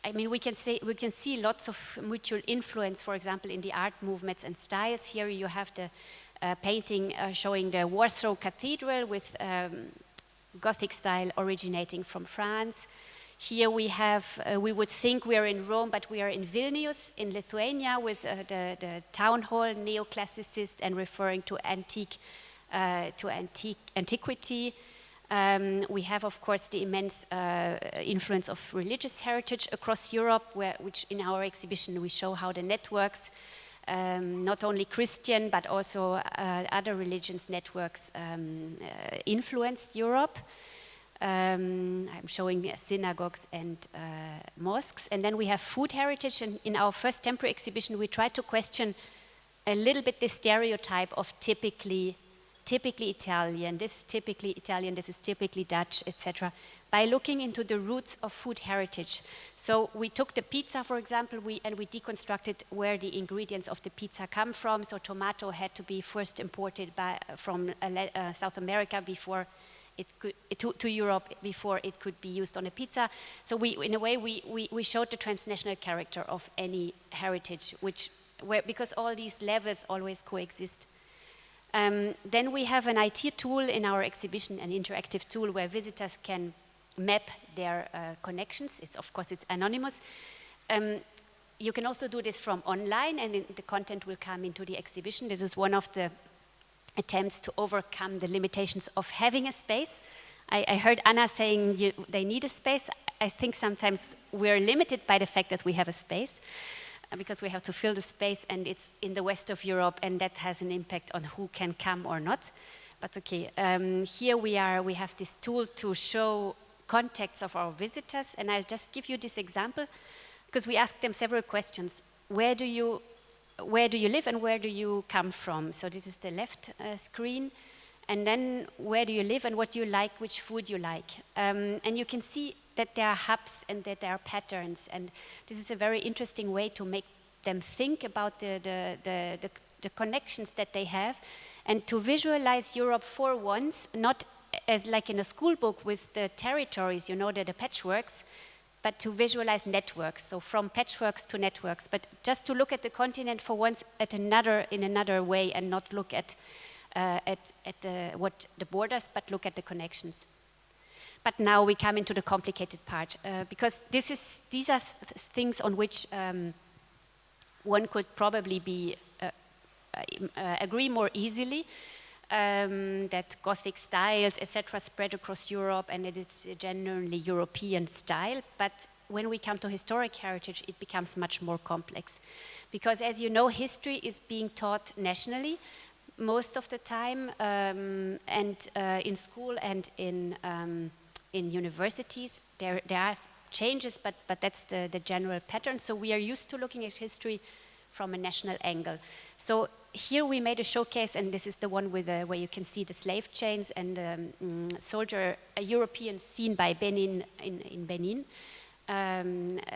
I mean, we can see lots of mutual influence, for example, in the art movements and styles. Here you have the painting showing the Warsaw Cathedral with Gothic style originating from France. Here we have, we would think we are in Rome, but we are in Vilnius, in Lithuania, with the town hall, neoclassicist, and referring to antiquity. We have, of course, the immense influence of religious heritage across Europe, which in our exhibition we show how the networks, not only Christian, but also other religions networks influenced Europe. I'm showing synagogues and mosques. And then we have food heritage. And in our first temporary exhibition, we tried to question a little bit the stereotype of typically Italian, this is typically Italian, this is typically Dutch, etc., by looking into the roots of food heritage. So we took the pizza, for example, and we deconstructed where the ingredients of the pizza come from. So tomato had to be first imported from South America before it could, to Europe before it could be used on a pizza. So in a way, we showed the transnational character of any heritage, because all these levels always coexist. Then we have an IT tool in our exhibition, an interactive tool where visitors can map their connections. Of course, it's anonymous. You can also do this from online, and the content will come into the exhibition. This is one of the attempts to overcome the limitations of having a space. I heard Anna saying they need a space. I think sometimes we're limited by the fact that we have a space, because we have to fill the space, and it's in the west of Europe, and that has an impact on who can come or not. But okay, here we have this tool to show contacts of our visitors, and I'll just give you this example, because we asked them several questions. Where do you live and where do you come from? So this is the left screen. And then where do you live and what do you like, which food you like. And you can see that there are hubs and that there are patterns. And this is a very interesting way to make them think about the connections that they have, and to visualize Europe for once, not as like in a school book with the territories, you know, the patchworks, but to visualize networks, so from patchworks to networks, but just to look at the continent for once in another way, and not look at the borders, but look at the connections. But now we come into the complicated part, because these are things on which one could probably agree more easily, that Gothic styles, etc., spread across Europe, and it is a genuinely European style. But when we come to historic heritage, it becomes much more complex. Because as you know, history is being taught nationally most of the time, and in school and in universities. There are changes, but that's the general pattern. So we are used to looking at history from a national angle. So here we made a showcase, and this is the one with where you can see the slave chains and a European scene by Benin in Benin,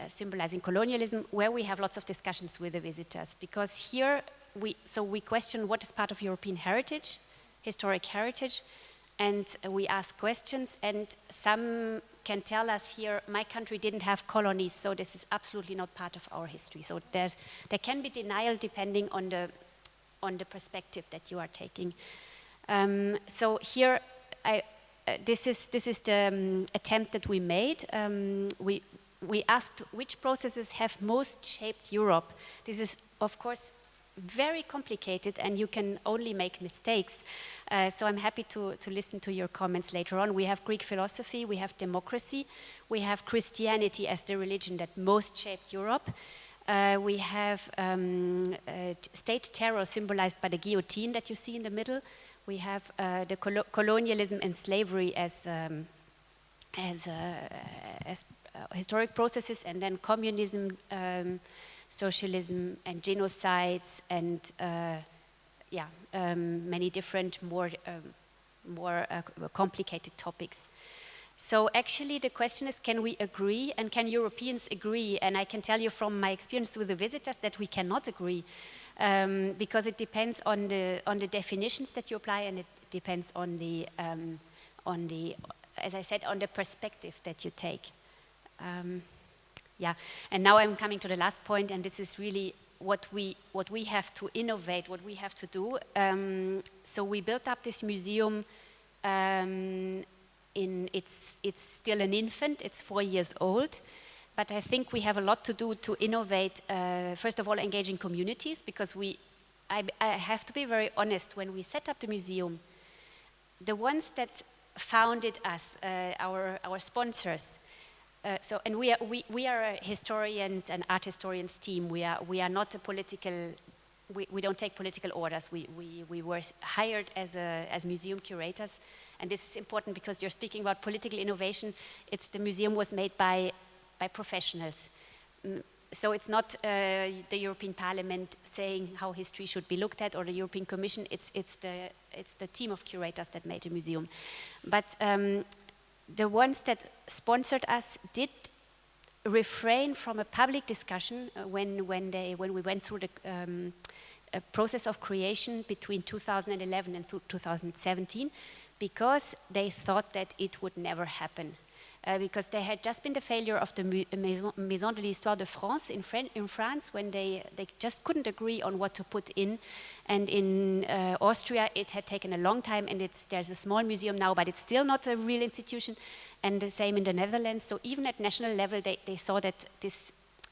symbolizing colonialism, where we have lots of discussions with the visitors. Because here we question what is part of European heritage, historic heritage, and we ask questions, and some can tell us here, my country didn't have colonies, so this is absolutely not part of our history. So there can be denial depending on the perspective that you are taking. So here, this is the attempt that we made. we asked which processes have most shaped Europe. This is, of course, very complicated, and you can only make mistakes. So I'm happy to listen to your comments later on. We have Greek philosophy, we have democracy, we have Christianity as the religion that most shaped Europe. We have state terror symbolized by the guillotine that you see in the middle. We have the colonialism and slavery as historic processes, and then communism, socialism, and genocides, and many different more complicated topics. So actually the question is, can we agree, and can Europeans agree? And I can tell you from my experience with the visitors that we cannot agree, because it depends on the definitions that you apply, and it depends on the as I said, on the perspective that you take. And now I'm coming to the last point, and this is really what we have to innovate, what we have to do. So we built up this museum. It's still an infant. It's 4 years old, but I think we have a lot to do to innovate. First of all, engaging communities, because I have to be very honest. When we set up the museum, the ones that founded us, our sponsors. And we are historians and art historians team. We are not a political. We don't take political orders. We were hired as museum curators, and this is important because you're speaking about political innovation. The museum was made by professionals. So it's not the European Parliament saying how history should be looked at, or the European Commission. It's the team of curators that made the museum. But the ones that sponsored us did refrain from a public discussion when we went through the process of creation between 2011 and 2017, because they thought that it would never happen. Because there had just been the failure of the Maison de l'Histoire de France in France, when they just couldn't agree on what to put in. And in Austria, it had taken a long time, and there's a small museum now, but it's still not a real institution. And the same in the Netherlands. So even at national level, they saw that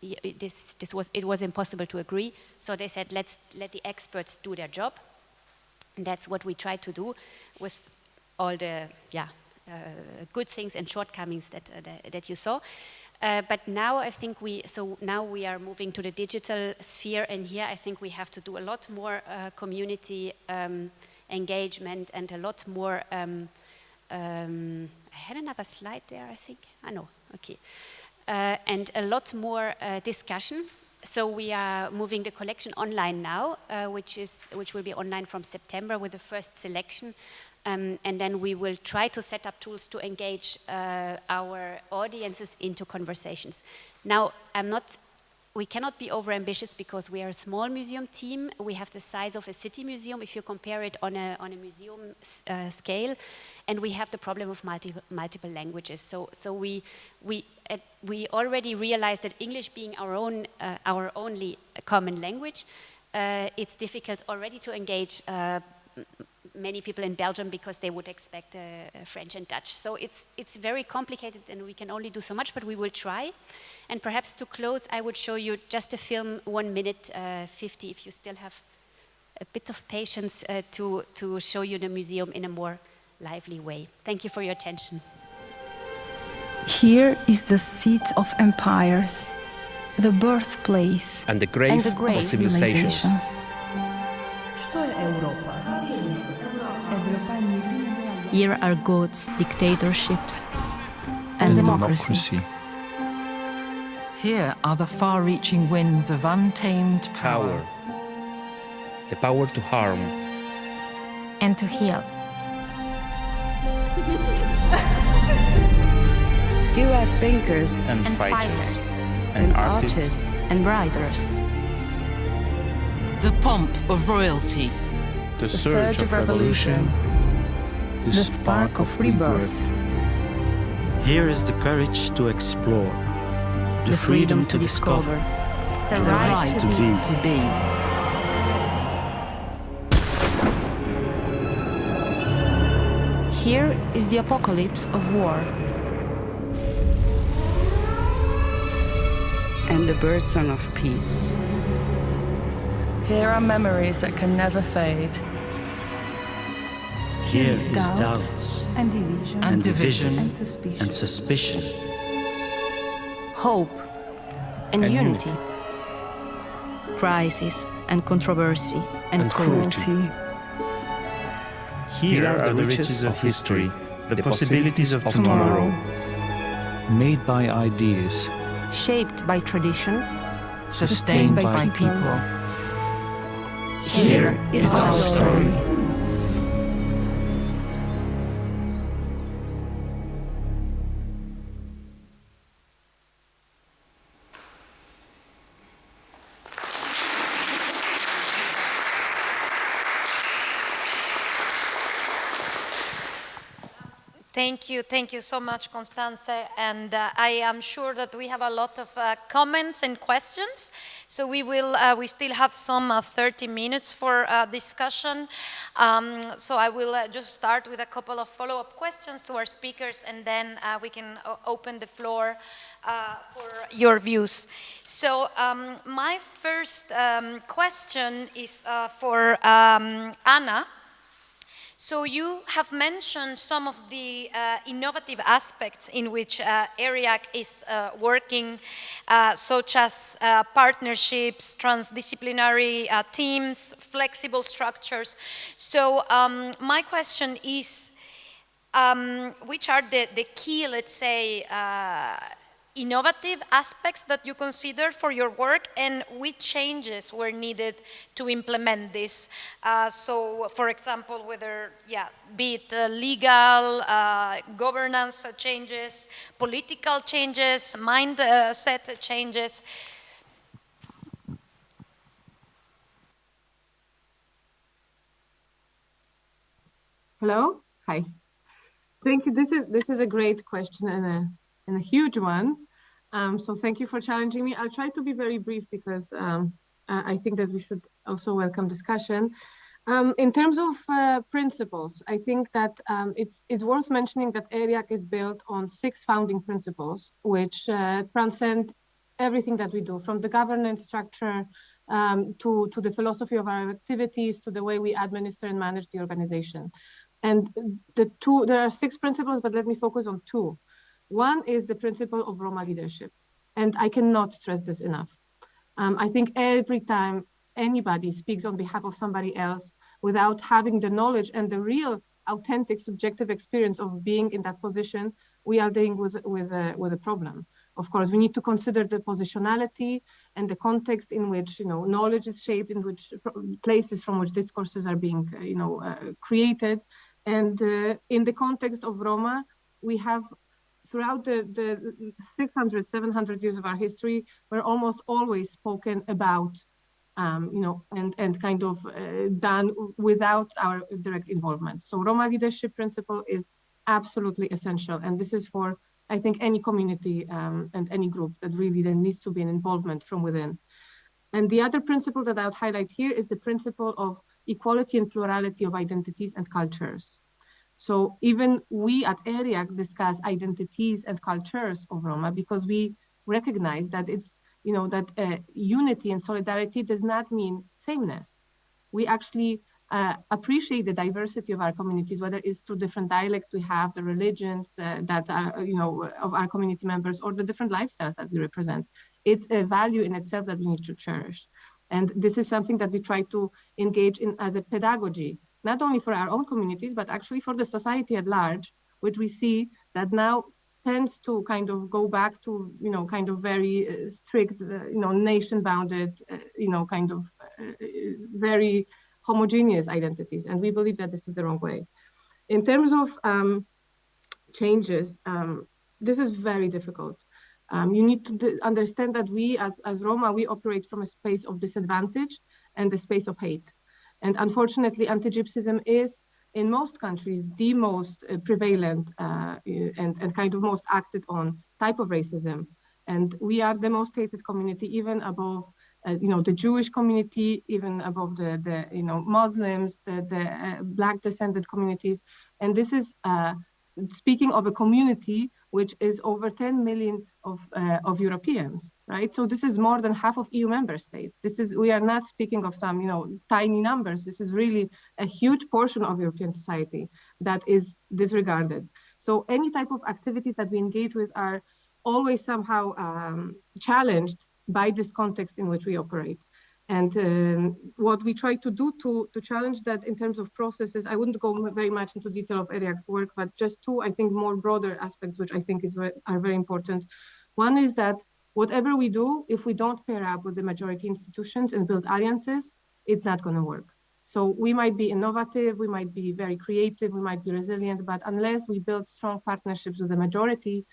it was impossible to agree. So they said, let the experts do their job. And that's what we tried to do with all the good things and shortcomings that you saw. But now I think we are moving to the digital sphere, and here I think we have to do a lot more community engagement, and a lot more, I had another slide there, I think. No, okay. And a lot more discussion. So we are moving the collection online now, which will be online from September with the first selection. And then we will try to set up tools to engage our audiences into conversations. Now, we cannot be overambitious because we are a small museum team. We have the size of a city museum if you compare it on a museum scale, and we have the problem of multiple languages. So we already realized that English being our only common language, it's difficult already to engage many people in Belgium because they would expect French and Dutch. So it's very complicated, and we can only do so much, but we will try. And perhaps to close, I would show you just a film, 1 minute 50, if you still have a bit of patience to show you the museum in a more lively way. Thank you for your attention. Here is the seat of empires, the birthplace and the grave of civilizations. Here are gods, dictatorships, and democracy. Here are the far-reaching winds of untamed power. The power to harm. And to heal. You are thinkers and fighters. And artists. And writers. The pomp of royalty. The surge of revolution. The spark of rebirth. Here is the courage to explore. The freedom to discover. The right to be. Here is the apocalypse of war. and the birdsong of peace. Here are memories that can never fade. Here is doubts and division and division and suspicion. and suspicion. Hope and unity. Crisis and controversy and cruelty. Here are the riches of history, the possibilities of tomorrow. Made by ideas, Shaped by traditions, Sustained by people. Here is our story. Thank you so much, Constanze. And I am sure that we have a lot of comments and questions. So we still have some 30 minutes for discussion. So I will just start with a couple of follow-up questions to our speakers, and then we can open the floor for your views. So my first question is for Anna. So you have mentioned some of the innovative aspects in which ERIAC is working, such as partnerships, transdisciplinary teams, flexible structures. So my question is, which are the key, let's say, innovative aspects that you consider for your work, and which changes were needed to implement this? So, for example, whether, be it legal, governance changes, political changes, mindset changes. Hello, hi. Thank you. This is a great question and a huge one. So thank you for challenging me. I'll try to be very brief because I think that we should also welcome discussion. In terms of principles, I think that it's worth mentioning that ERIAC is built on 6 founding principles, which transcend everything that we do, from the governance structure to the philosophy of our activities, to the way we administer and manage the organization. And there are 6 principles, but let me focus on 2. One is the principle of Roma leadership. And I cannot stress this enough. I think every time anybody speaks on behalf of somebody else without having the knowledge and the real authentic subjective experience of being in that position, we are dealing with a problem. Of course, we need to consider the positionality and the context in which knowledge is shaped, in which places from which discourses are being created. And in the context of Roma, we have throughout the 600, 700 years of our history, we're almost always spoken about, and kind of done without our direct involvement. So Roma leadership principle is absolutely essential. And this is for, I think, any community and any group that really there needs to be an involvement from within. And the other principle that I would highlight here is the principle of equality and plurality of identities and cultures. So even we at ERIAC discuss identities and cultures of Roma because we recognize that it's, that unity and solidarity does not mean sameness. We actually appreciate the diversity of our communities, whether it's through different dialects we have, the religions that are, of our community members, or the different lifestyles that we represent. It's a value in itself that we need to cherish. And this is something that we try to engage in as a pedagogy, not only for our own communities, but actually for the society at large, which we see that now tends to kind of go back to, kind of very strict, nation-bounded, very homogeneous identities. And we believe that this is the wrong way. In terms of changes, this is very difficult. You need to understand that we, as Roma, we operate from a space of disadvantage and a space of hate. And unfortunately, anti-Gypsyism is, in most countries, the most prevalent and kind of most acted on type of racism. And we are the most hated community, even above, the Jewish community, even above the Muslims, the Black descended communities. And this is speaking of a community which is over 10 million of Europeans, right? So this is more than half of EU member states. We are not speaking of some, tiny numbers. This is really a huge portion of European society that is disregarded. So any type of activities that we engage with are always somehow challenged by this context in which we operate. And what we try to do to challenge that in terms of processes, I wouldn't go very much into detail of ERIAC's work, but just two, I think, more broader aspects, which I think are very important. One is that whatever we do, if we don't pair up with the majority institutions and build alliances, it's not going to work. So we might be innovative, we might be very creative, we might be resilient, but unless we build strong partnerships with the majority,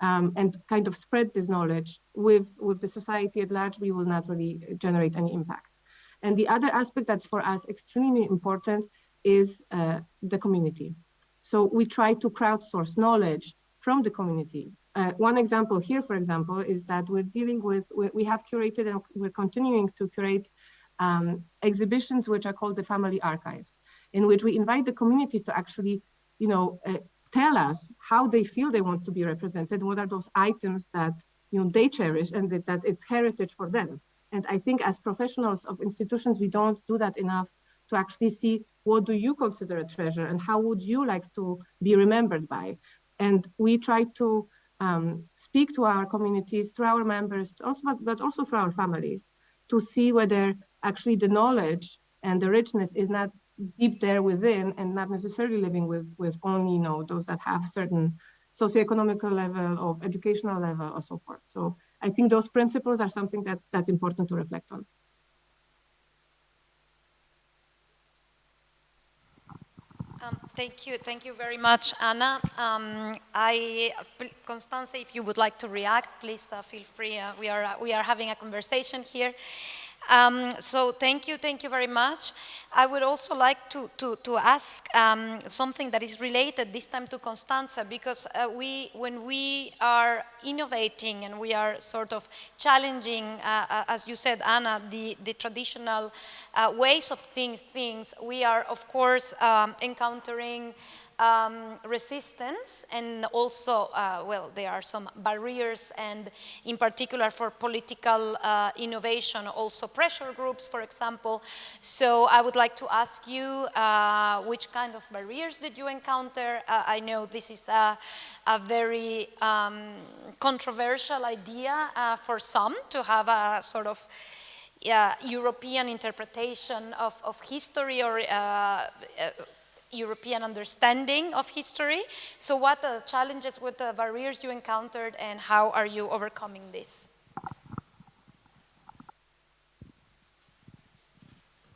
and kind of spread this knowledge with the society at large, we will not really generate any impact. And the other aspect that's for us extremely important is the community. So we try to crowdsource knowledge from the community. One example here, for example, is that we have curated and we're continuing to curate exhibitions which are called the family archives, in which we invite the communities to actually, tell us how they feel they want to be represented, what are those items that they cherish and that it's heritage for them. And I think as professionals of institutions, we don't do that enough to actually see what do you consider a treasure and how would you like to be remembered by. And we try to speak to our communities, to our members, but also to our families, to see whether actually the knowledge and the richness is not deep there within and not necessarily living with only those that have certain socioeconomic level of educational level or so forth. So I think those principles are something that's important to reflect on. Thank you very much, Anna. Constanze, if you would like to react, please feel free. We are having a conversation here. So thank you very much. I would also like to ask something that is related this time to Constanze, because when we are innovating and we are sort of challenging, as you said, Anna, the traditional ways of things, we are of course encountering resistance, and also, there are some barriers, and in particular for political innovation, also pressure groups, for example. So I would like to ask you, which kind of barriers did you encounter? I know this is a very controversial idea for some, to have a sort of European interpretation of history, or European understanding of history. So what are the challenges, what the barriers you encountered, and how are you overcoming this?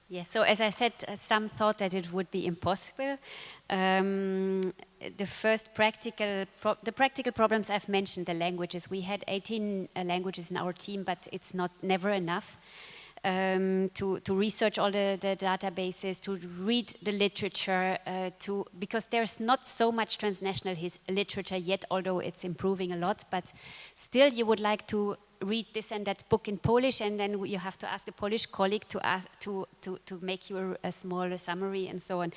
Yes, so as I said, some thought that it would be impossible. The first practical problems I've mentioned, the languages. We had 18 languages in our team, but it's never enough. To research all the databases, to read the literature, because there's not so much transnational literature yet, although it's improving a lot, but still you would like to read this and that book in Polish, and then you have to ask a Polish colleague to make you a small summary and so on.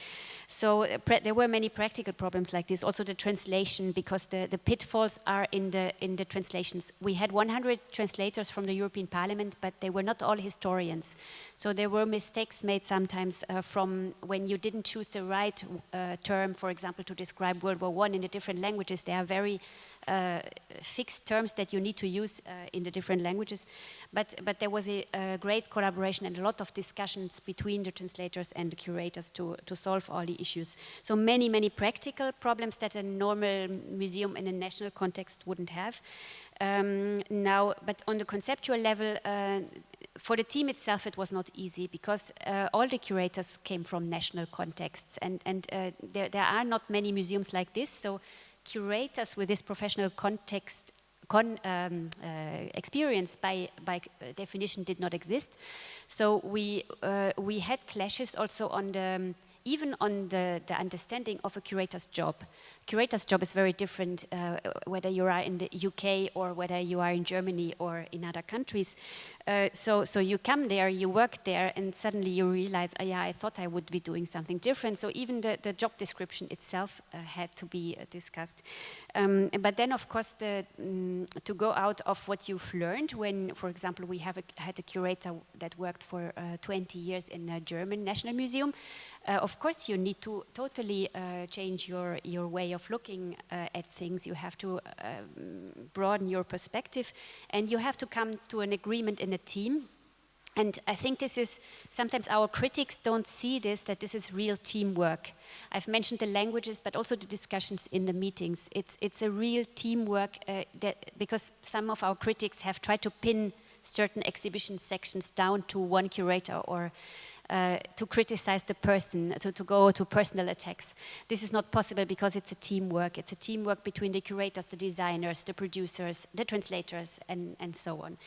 So there were many practical problems like this. Also the translation, because the pitfalls are in the translations. We had 100 translators from the European Parliament, but they were not all historians. So there were mistakes made sometimes from when you didn't choose the right term, for example, to describe World War I in the different languages. They are very fixed terms that you need to use in the different languages, but there was a great collaboration and a lot of discussions between the translators and the curators to solve all the issues. So many practical problems that a normal museum in a national context wouldn't have. But on the conceptual level, for the team itself, it was not easy, because all the curators came from national contexts, and there are not many museums like this. So curators with this professional context experience by definition did not exist. So we had clashes also on the even on the understanding of a curator's job. Curator's job is very different whether you are in the UK or whether you are in Germany or in other countries. So you come there, you work there, and suddenly you realize, oh yeah, I thought I would be doing something different. So even the job description itself had to be discussed. But then, of course, to go out of what you've learned when, for example, we had a curator that worked for 20 years in a German National Museum. Of course, you need to totally change your way of looking at things. You have to broaden your perspective, and you have to come to an agreement in a team. And I think this is, sometimes our critics don't see this, that this is real teamwork. I've mentioned the languages, but also the discussions in the meetings. It's a real teamwork, because some of our critics have tried to pin certain exhibition sections down to one curator, or to criticize the person, to go to personal attacks. This is not possible because it's a teamwork. It's a teamwork between the curators, the designers, the producers, the translators, and so on.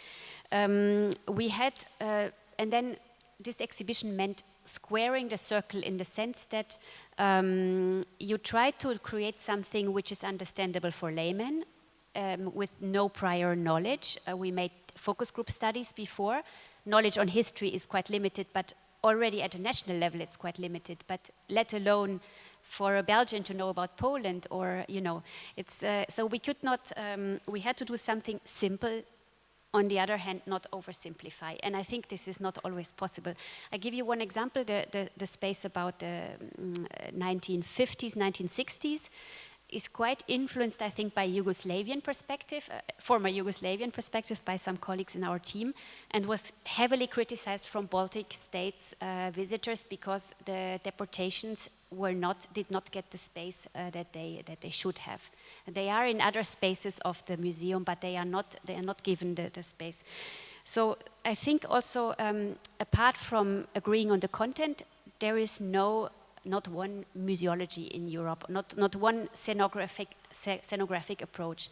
We had, and then this exhibition meant squaring the circle in the sense that you try to create something which is understandable for laymen with no prior knowledge. We made focus group studies before. Knowledge on history is quite limited, but already at a national level it's quite limited, but let alone for a Belgian to know about Poland, or, you know, it's, so we could not, we had to do something simple, on the other hand, not oversimplify, and I think this is not always possible. I give you one example, the space about the 1950s, 1960s, is quite influenced, I think, by Yugoslavian perspective, former Yugoslavian perspective by some colleagues in our team, and was heavily criticized from Baltic states visitors because the deportations did not get the space that they should have. They are in other spaces of the museum, but they are not given the space. So I think also, apart from agreeing on the content, there is not one museology in Europe, not one scenographic approach.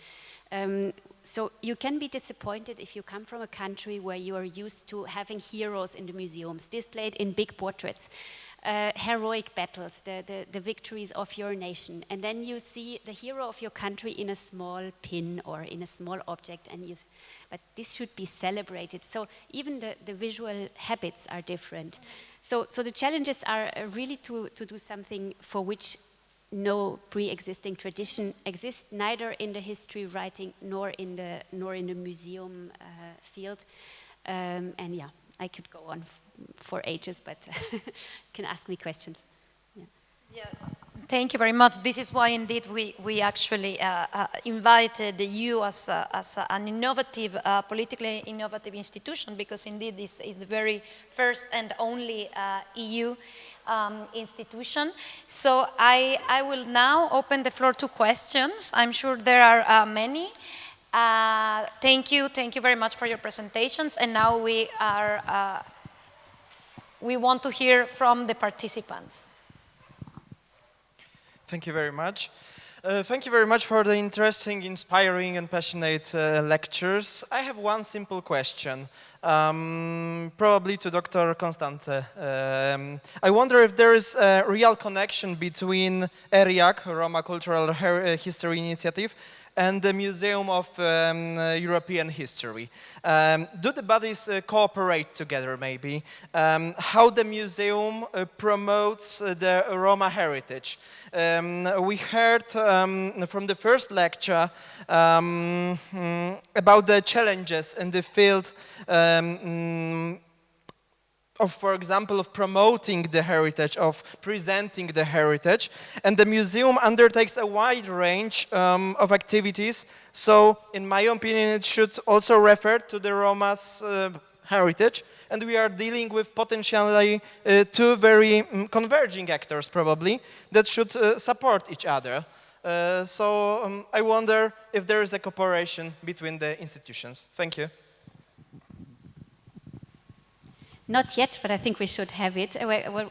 So you can be disappointed if you come from a country where you are used to having heroes in the museums, displayed in big portraits, heroic battles, the victories of your nation, and then you see the hero of your country in a small pin or in a small object, but this should be celebrated. So even the visual habits are different. So the challenges are really to do something for which no pre-existing tradition exists, neither in the history writing nor in the museum field. And yeah, I could go on for ages, but you can ask me questions. Yeah. Thank you very much. This is why, indeed, we actually invited you as an innovative, politically innovative institution, because indeed this is the very first and only EU institution. So I will now open the floor to questions. I'm sure there are many. Thank you very much for your presentations. And now we want to hear from the participants. Thank you very much. Thank you very much for the interesting, inspiring, and passionate lectures. I have one simple question, probably to Dr. Constanze. I wonder if there is a real connection between ERIAC, Roma Cultural History Initiative, and the Museum of European History. Do the bodies cooperate together, maybe? How the museum promotes the Roma heritage? We heard from the first lecture about the challenges in the field of, for example, of promoting the heritage, of presenting the heritage, and the museum undertakes a wide range of activities. So, in my opinion, it should also refer to the Roma's heritage, and we are dealing with potentially two very converging actors, probably, that should support each other. So I wonder if there is a cooperation between the institutions. Thank you. Not yet, but I think we should have it.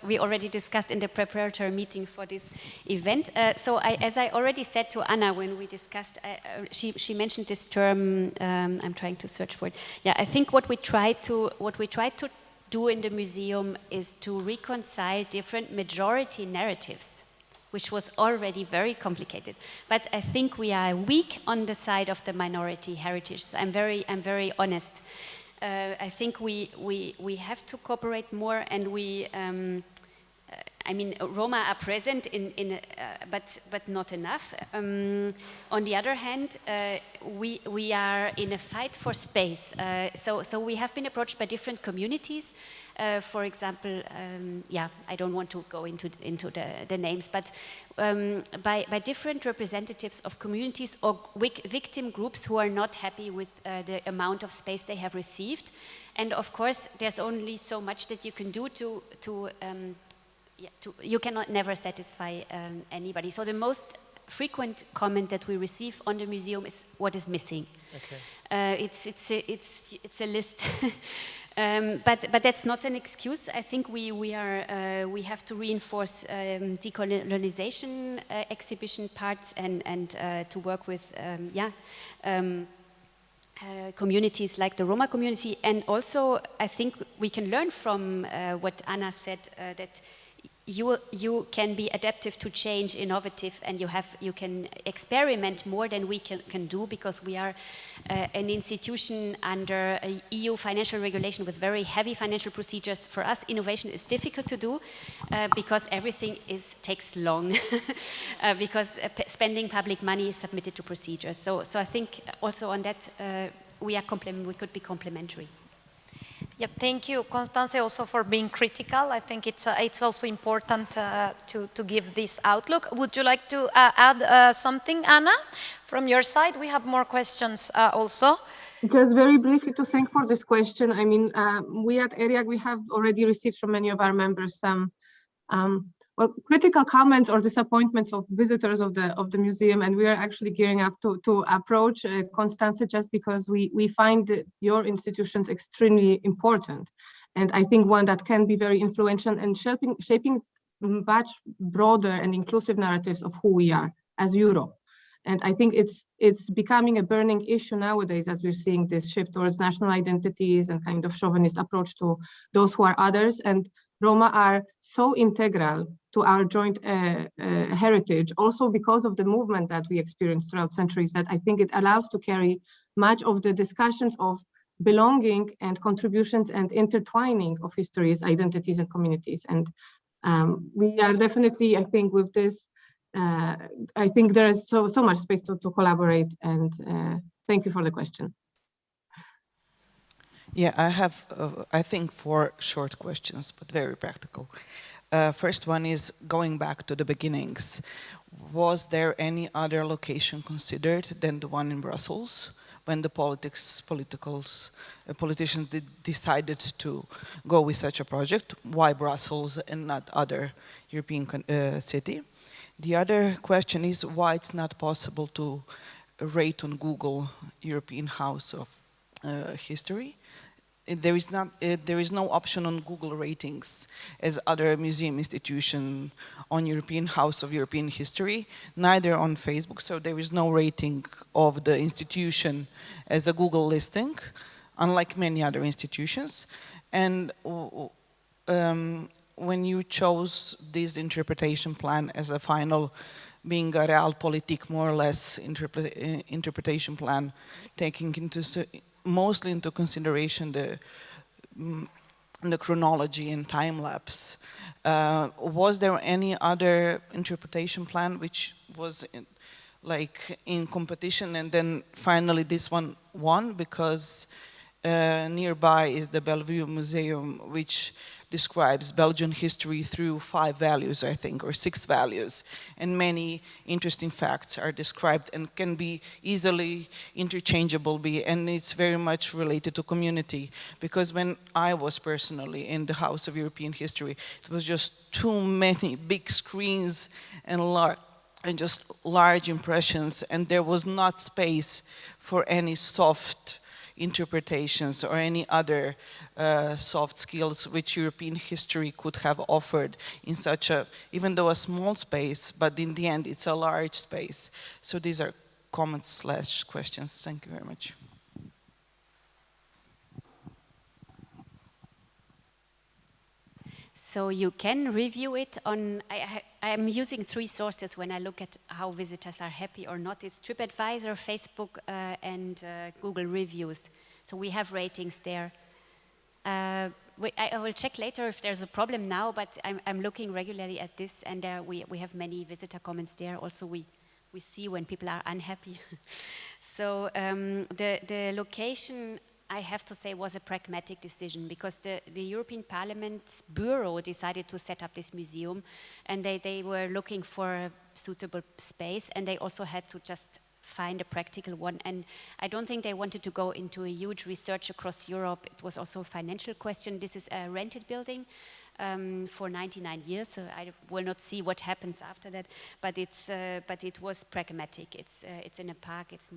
We already discussed in the preparatory meeting for this event. As I already said to Anna when we discussed, she mentioned this term. I'm trying to search for it. Yeah, I think what we try to do in the museum is to reconcile different majority narratives, which was already very complicated. But I think we are weak on the side of the minority heritage. I'm very honest. I think we have to cooperate more, and I mean, Roma are present but not enough. On the other hand, we are in a fight for space. So we have been approached by different communities. For example, I don't want to go into the names, but by different representatives of communities or victim groups who are not happy with the amount of space they have received. And of course, there's only so much that you can do you cannot never satisfy anybody. So the most frequent comment that we receive on the museum is what is missing. Okay. It's a list, but that's not an excuse. I think we have to reinforce decolonization exhibition parts and to work with communities like the Roma community, and also I think we can learn from what Anna said, that you can be adaptive to change, innovative, and you can experiment more than we can do, because we are an institution under a EU financial regulation with very heavy financial procedures. For us, innovation is difficult to do because everything takes long, because spending public money is submitted to procedures. So I think also on that we could be complementary. Yep, thank you, Constanze, also for being critical. I think it's also important to give this outlook. Would you like to add something, Anna, from your side? We have more questions also. Just very briefly to thank for this question. I mean, we at ERIAC, we have already received from many of our members some critical comments or disappointments of visitors of the museum, and we are actually gearing up to approach Constanze, just because we find your institutions extremely important, and I think one that can be very influential and shaping much broader and inclusive narratives of who we are as Europe. And I think it's becoming a burning issue nowadays, as we're seeing this shift towards national identities and kind of chauvinist approach to those who are others. And Roma are so integral to our joint heritage, also because of the movement that we experienced throughout centuries, that I think it allows to carry much of the discussions of belonging and contributions and intertwining of histories, identities, and communities. And we are definitely, I think, with this, I think there is so much space to collaborate, and thank you for the question. Yeah, I have, I think, 4 short questions, but very practical. First one is going back to the beginnings. Was there any other location considered than the one in Brussels when the politicians decided to go with such a project? Why Brussels and not other European city? The other question is why it's not possible to rate on Google European House of History. There is no option on Google ratings as other museum institution on European House of European History, neither on Facebook, so there is no rating of the institution as a Google listing, unlike many other institutions. And when you chose this interpretation plan as a final, being a realpolitik, more or less, interpretation plan, taking mostly into consideration the chronology and time lapse, was there any other interpretation plan which was in competition, and then finally this one won? Because nearby is the Bellevue Museum, which describes Belgian history through 5 values, I think, or 6 values. And many interesting facts are described and can be easily interchangeable, and it's very much related to community. Because when I was personally in the House of European History, it was just too many big screens and just large impressions, and there was not space for any soft interpretations or any other soft skills which European history could have offered in such a, even though a small space, but in the end it's a large space. So these are comments / questions. Thank you very much. So you can review it on, I'm using 3 sources when I look at how visitors are happy or not. It's TripAdvisor, Facebook, and Google reviews. So we have ratings there. I will check later if there's a problem now, but I'm looking regularly at this, and we have many visitor comments there. Also, we see when people are unhappy. So the location, I have to say, was a pragmatic decision, because the European Parliament's bureau decided to set up this museum, and they were looking for a suitable space, and they also had to just find a practical one. And I don't think they wanted to go into a huge research across Europe. It was also a financial question. This is a rented building for 99 years, so I will not see what happens after that. But it was pragmatic. It's in a park. It's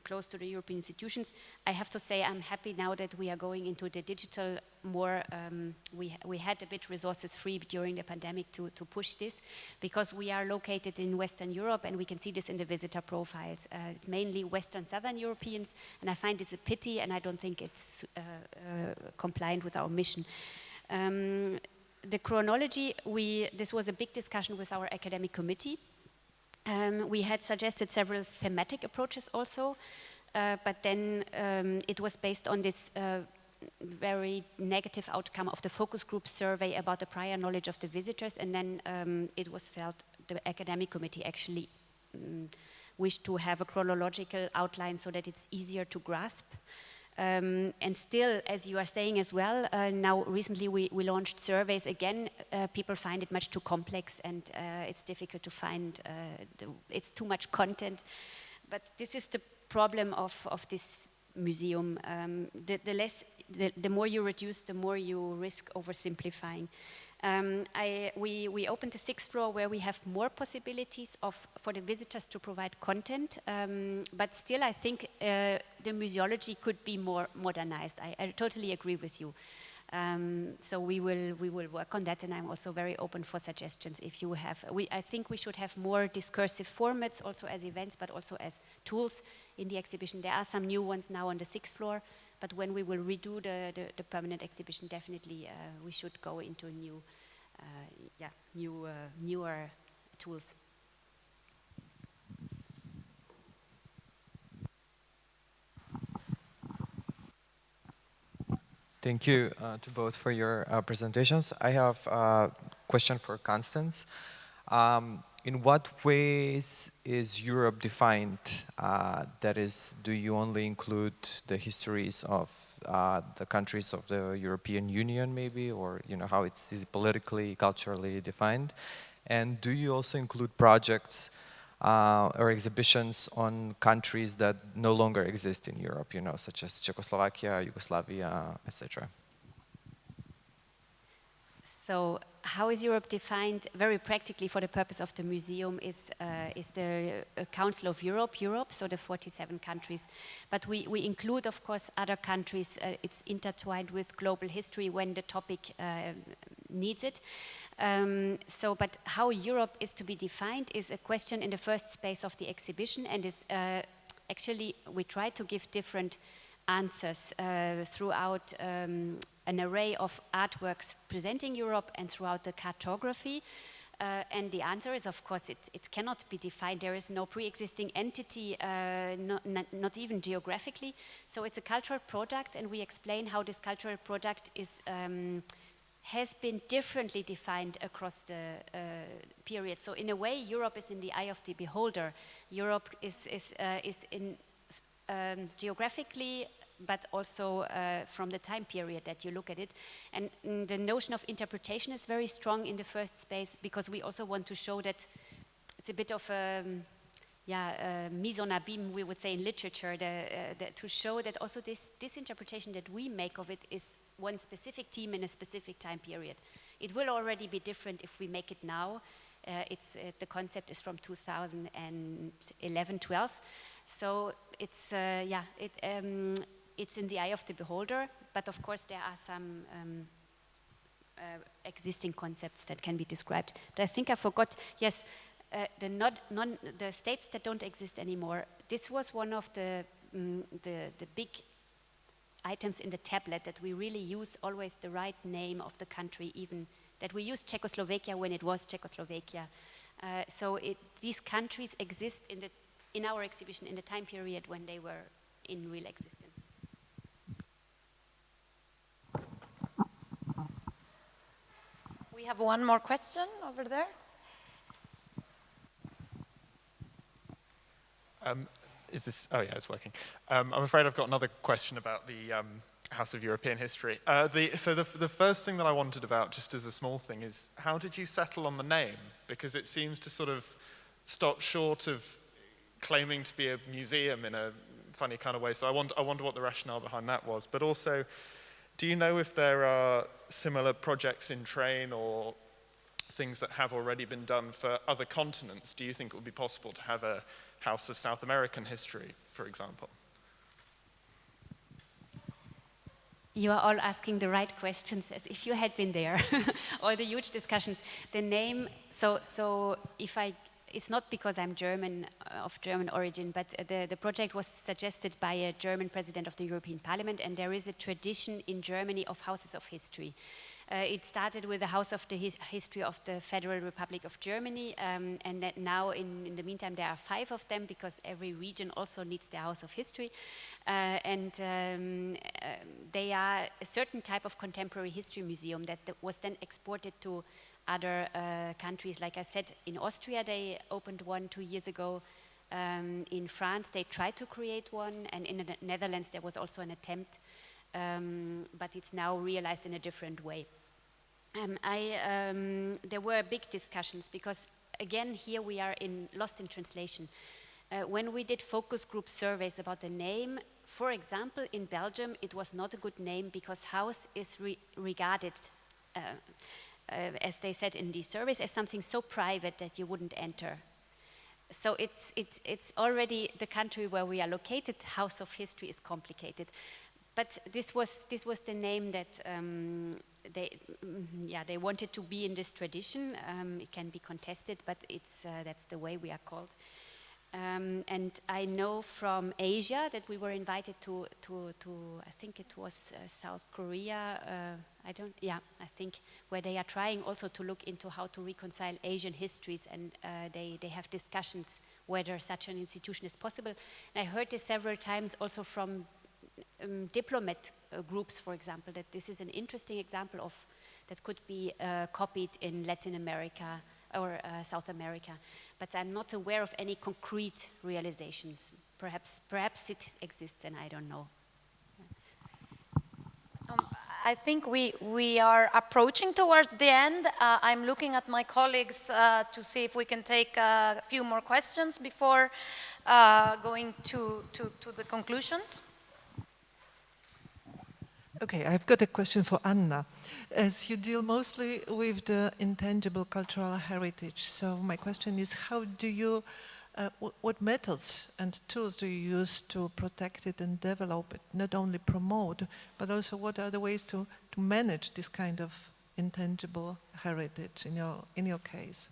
close to the European institutions. I have to say I'm happy now that we are going into the digital more. We had a bit resources free during the pandemic to push this, because we are located in Western Europe, and we can see this in the visitor profiles. It's mainly Western Southern Europeans, and I find this a pity, and I don't think it's compliant with our mission. The chronology, this was a big discussion with our academic committee. We had suggested several thematic approaches also, but then it was based on this very negative outcome of the focus group survey about the prior knowledge of the visitors, and then it was felt the academic committee actually wished to have a chronological outline so that it's easier to grasp. And still, as you are saying as well, now recently we launched surveys again. People find it much too complex, and it's difficult to find, it's too much content. But this is the problem of this museum. The more you reduce, the more you risk oversimplifying. We opened the 6th floor where we have more possibilities for the visitors to provide content, but still I think the museology could be more modernized. I totally agree with you. So we will work on that, and I'm also very open for suggestions if you have. I think we should have more discursive formats also as events, but also as tools in the exhibition. There are some new ones now on the 6th floor, but when we will redo the permanent exhibition, definitely we should go into newer tools. Thank you to both for your presentations. I have a question for Constanze. In what ways is Europe defined? That is, do you only include the histories of the countries of the European Union, maybe, or how is it politically, culturally defined? And do you also include projects or exhibitions on countries that no longer exist in Europe, such as Czechoslovakia, Yugoslavia, etc.? So how is Europe defined? Very practically, for the purpose of the museum, is the Council of Europe, so the 47 countries. But we include, of course, other countries. It's intertwined with global history when the topic needs it. But how Europe is to be defined is a question in the first space of the exhibition, and is actually, we try to give different answers throughout an array of artworks presenting Europe and throughout the cartography. And the answer is, of course, it cannot be defined. There is no pre-existing entity, not even geographically. So it's a cultural product, and we explain how this cultural product has been differently defined across the period. So in a way, Europe is in the eye of the beholder. Europe is in geographically, but also from the time period that you look at it. And the notion of interpretation is very strong in the first space, because we also want to show that it's a bit of a mise en abîme, we would say in literature, to show that also this interpretation that we make of it is one specific theme in a specific time period. It will already be different if we make it now. The concept is from 2011-12. So it's it's in the eye of the beholder, but of course there are some existing concepts that can be described. But I think I forgot, yes, the states that don't exist anymore. This was one of the big items in the tablet, that we really use always the right name of the country, even that we used Czechoslovakia when it was Czechoslovakia. So these countries exist in our exhibition in the time period when they were in real existence. We have one more question over there. Is this? Oh yeah, it's working. I'm afraid I've got another question about the House of European History. So the first thing that I wanted about, just as a small thing, is how did you settle on the name? Because it seems to sort of stop short of claiming to be a museum in a funny kind of way. So I wonder what the rationale behind that was. But also, do you know if there are similar projects in train or things that have already been done for other continents? Do you think it would be possible to have a House of South American History, for example? You are all asking the right questions as if you had been there. All the huge discussions. The name, so if it's not because I'm German, of German origin, but the project was suggested by a German president of the European Parliament, and there is a tradition in Germany of houses of history. It started with the House of the History of the Federal Republic of Germany, and that now, in the meantime, there are 5 of them because every region also needs their House of History. They are a certain type of contemporary history museum that was then exported to other countries. Like I said, in Austria they opened one 2 years ago. In France they tried to create one, and in the Netherlands there was also an attempt, but it's now realized in a different way. There were big discussions because, again, here we are lost in translation. When we did focus group surveys about the name, for example, in Belgium, it was not a good name because house is regarded, as they said in these surveys, as something so private that you wouldn't enter. So it's already the country where we are located. House of History is complicated. But this was the name that they wanted to be in this tradition. It can be contested, but that's the way we are called. And I know from Asia that we were invited to I think it was South Korea. I think where they are trying also to look into how to reconcile Asian histories, and they have discussions whether such an institution is possible. And I heard this several times also from diplomat groups, for example, that this is an interesting example of that could be copied in Latin America or South America, but I'm not aware of any concrete realizations. Perhaps it exists, and I don't know. I think we are approaching towards the end. I'm looking at my colleagues to see if we can take a few more questions before going to the conclusions. Okay, I've got a question for Anna. As you deal mostly with the intangible cultural heritage, so my question is, how do you, what methods and tools do you use to protect it and develop it, not only promote, but also what are the ways to manage this kind of intangible heritage in your case?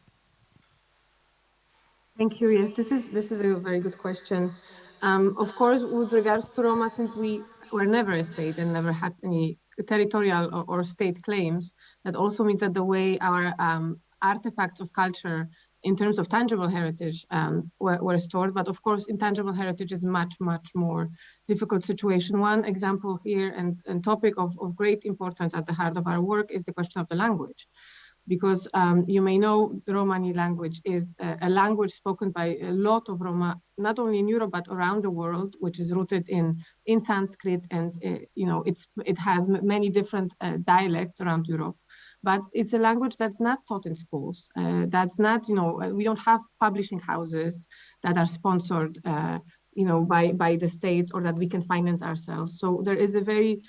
Thank you. Yes, this is a very good question. Of course, with regards to Roma, since we were never a state and never had any territorial or state claims, that also means that the way our artifacts of culture in terms of tangible heritage were stored. But of course, intangible heritage is much more difficult situation. One example here and topic of great importance at the heart of our work is the question of the language. Because you may know the Romani language is a language spoken by a lot of Roma, not only in Europe, but around the world, which is rooted in Sanskrit, and it has many different dialects around Europe. But it's a language that's not taught in schools. That's not, we don't have publishing houses that are sponsored, by the state or that we can finance ourselves. So there is a very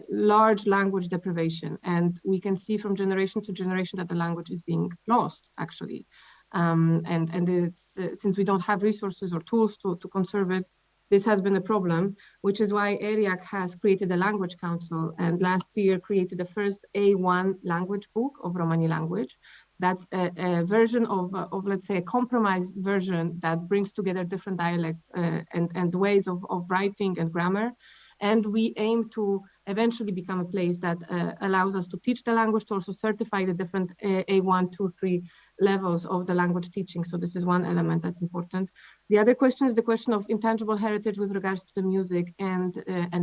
large language deprivation, and we can see from generation to generation that the language is being lost, actually. And it's since we don't have resources or tools to conserve it, this has been a problem, which is why ERIAC has created a language council, and last year created the first A1 language book of Romani language. That's a version of let's say, a compromise version that brings together different dialects and ways of writing and grammar. And we aim to eventually become a place that allows us to teach the language, to also certify the different A1, 2, 3 levels of the language teaching. So this is one element that's important. The other question is the question of intangible heritage with regards to the music and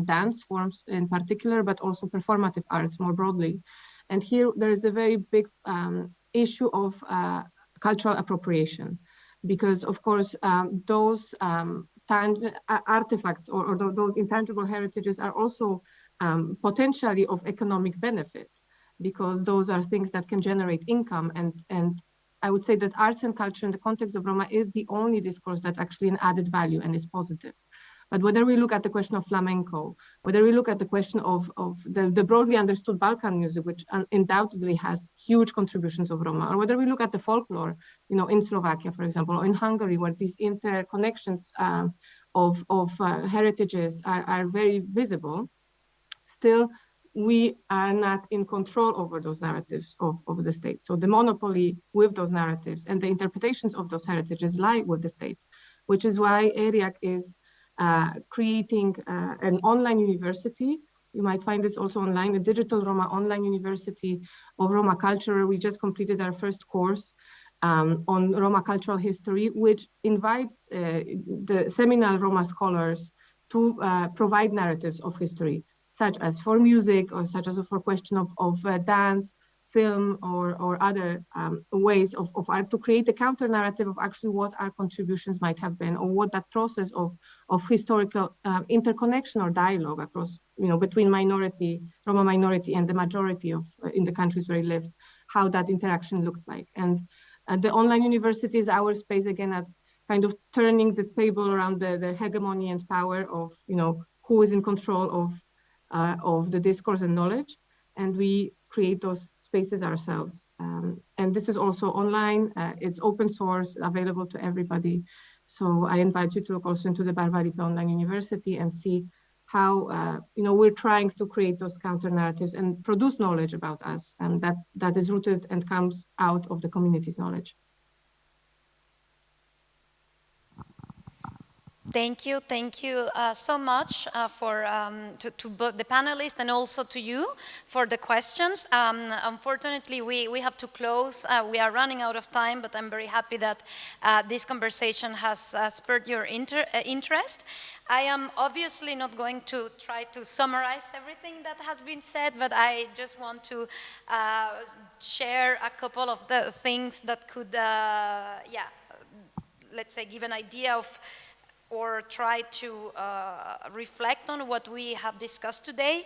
dance forms in particular, but also performative arts more broadly. And here there is a very big issue of cultural appropriation, because of course those artifacts or those intangible heritages are also potentially of economic benefit, because those are things that can generate income. And I would say that arts and culture in the context of Roma is the only discourse that's actually an added value and is positive. But whether we look at the question of flamenco, whether we look at the question of the broadly understood Balkan music, which undoubtedly has huge contributions of Roma, or whether we look at the folklore, you know, in Slovakia, for example, or in Hungary, where these interconnections of heritages are very visible, still we are not in control over those narratives of the state. So the monopoly with those narratives and the interpretations of those heritages lie with the state, which is why ERIAC is creating an online university. You might find this also online, a digital Roma online university of Roma culture. We just completed our first course on Roma cultural history, which invites the seminal Roma scholars to provide narratives of history, such as for music, or such as for question of dance, film, or other ways of art, to create a counter narrative of actually what our contributions might have been, or what that process of historical interconnection or dialogue across, you know, between Roma minority and the majority of in the countries where he lived, how that interaction looked like. And the online university is our space again at kind of turning the table around the hegemony and power of, you know, who is in control of the discourse and knowledge, and we create those spaces ourselves. And this is also online. It's open source, available to everybody. So I invite you to look also into the Barbarika Online University and see how you know, we're trying to create those counter narratives and produce knowledge about us, and that is rooted and comes out of the community's knowledge. Thank you so much to both the panelists and also to you for the questions. Unfortunately, we have to close. We are running out of time, but I'm very happy that this conversation has spurred your interest. I am obviously not going to try to summarize everything that has been said, but I just want to share a couple of the things that could, let's say, give an idea of or try to reflect on what we have discussed today.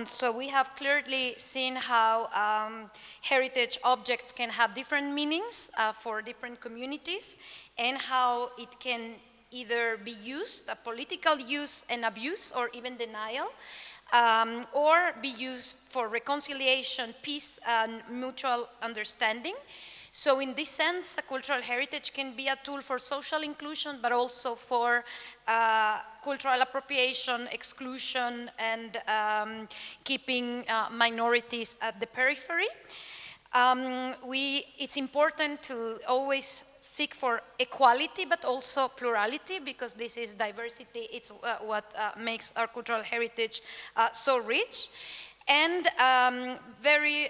So we have clearly seen how heritage objects can have different meanings for different communities, and how it can either be used, a political use and abuse, or even denial, or be used for reconciliation, peace, and mutual understanding. So in this sense, a cultural heritage can be a tool for social inclusion, but also for cultural appropriation, exclusion, and keeping minorities at the periphery. It's important to always seek for equality, but also plurality, because this is diversity. It's what makes our cultural heritage so rich. And very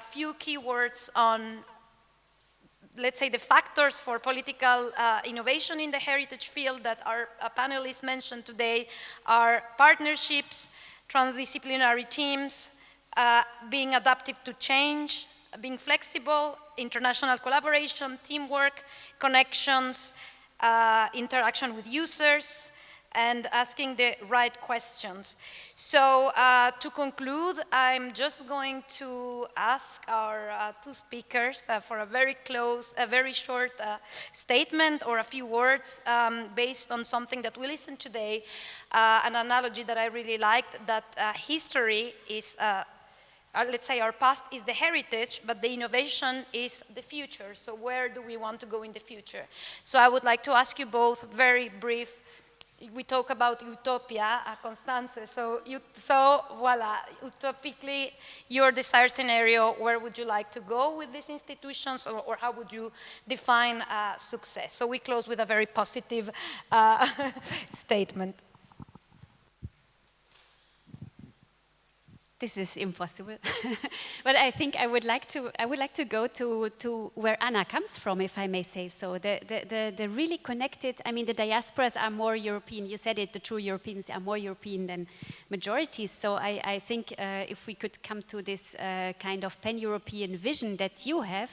few keywords on, let's say, the factors for political innovation in the heritage field that our panelists mentioned today are partnerships, transdisciplinary teams, being adaptive to change, being flexible, international collaboration, teamwork, connections, interaction with users, and asking the right questions. So to conclude, I'm just going to ask our two speakers for a very short statement or a few words based on something that we listened today, an analogy that I really liked, that history is let's say our past is the heritage, but the innovation is the future. So where do we want to go in the future? So I would like to ask you both very brief. We talk about utopia, Constanze. So voila, utopically, your desired scenario, where would you like to go with these institutions, or how would you define success? So we close with a very positive statement. This is impossible, but I think I would like to go to where Anna comes from, if I may say so. The really connected. I mean, the diasporas are more European. You said it. The true Europeans are more European than majorities. So I think if we could come to this kind of pan-European vision that you have.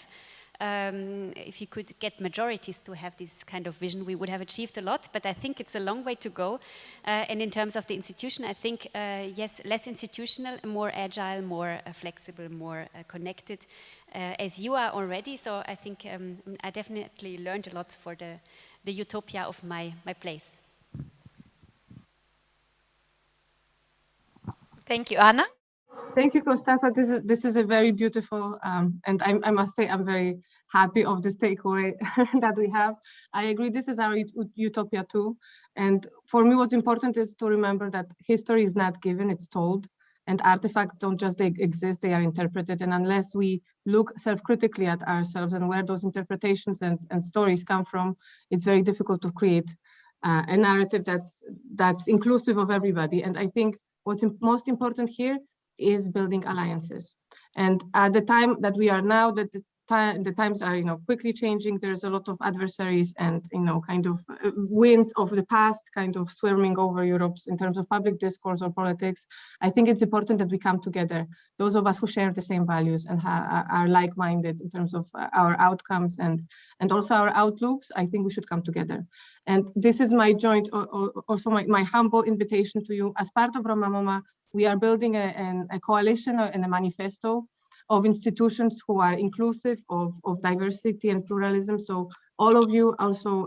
If you could get majorities to have this kind of vision, we would have achieved a lot, but I think it's a long way to go. And in terms of the institution, I think, yes, less institutional, more agile, more flexible, more connected, as you are already. So I think I definitely learned a lot for the utopia of my place. Thank you, Anna. Thank you, Constanze. This is a very beautiful, and I must say I'm very happy of this takeaway that we have. I agree, this is our utopia too. And for me, what's important is to remember that history is not given, it's told. And artifacts don't just exist, they are interpreted. And unless we look self-critically at ourselves and where those interpretations and stories come from, it's very difficult to create a narrative that's inclusive of everybody. And I think what's most important here is building alliances. And at the time that we are now, that the times are quickly changing. There's a lot of adversaries and kind of winds of the past kind of swarming over Europe in terms of public discourse or politics. I think it's important that we come together. Those of us who share the same values and are like-minded in terms of our outcomes and also our outlooks. I think we should come together. And this is my joint, also my humble invitation to you. As part of Roma Moma, we are building a coalition and a manifesto of institutions who are inclusive of diversity and pluralism. So all of you also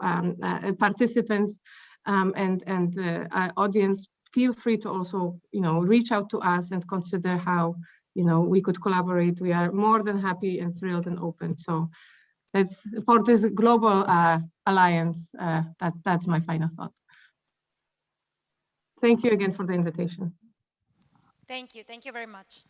participants and audience, feel free to also reach out to us and consider how we could collaborate. We are more than happy and thrilled and open. So for this global alliance, that's my final thought. Thank you again for the invitation. Thank you very much.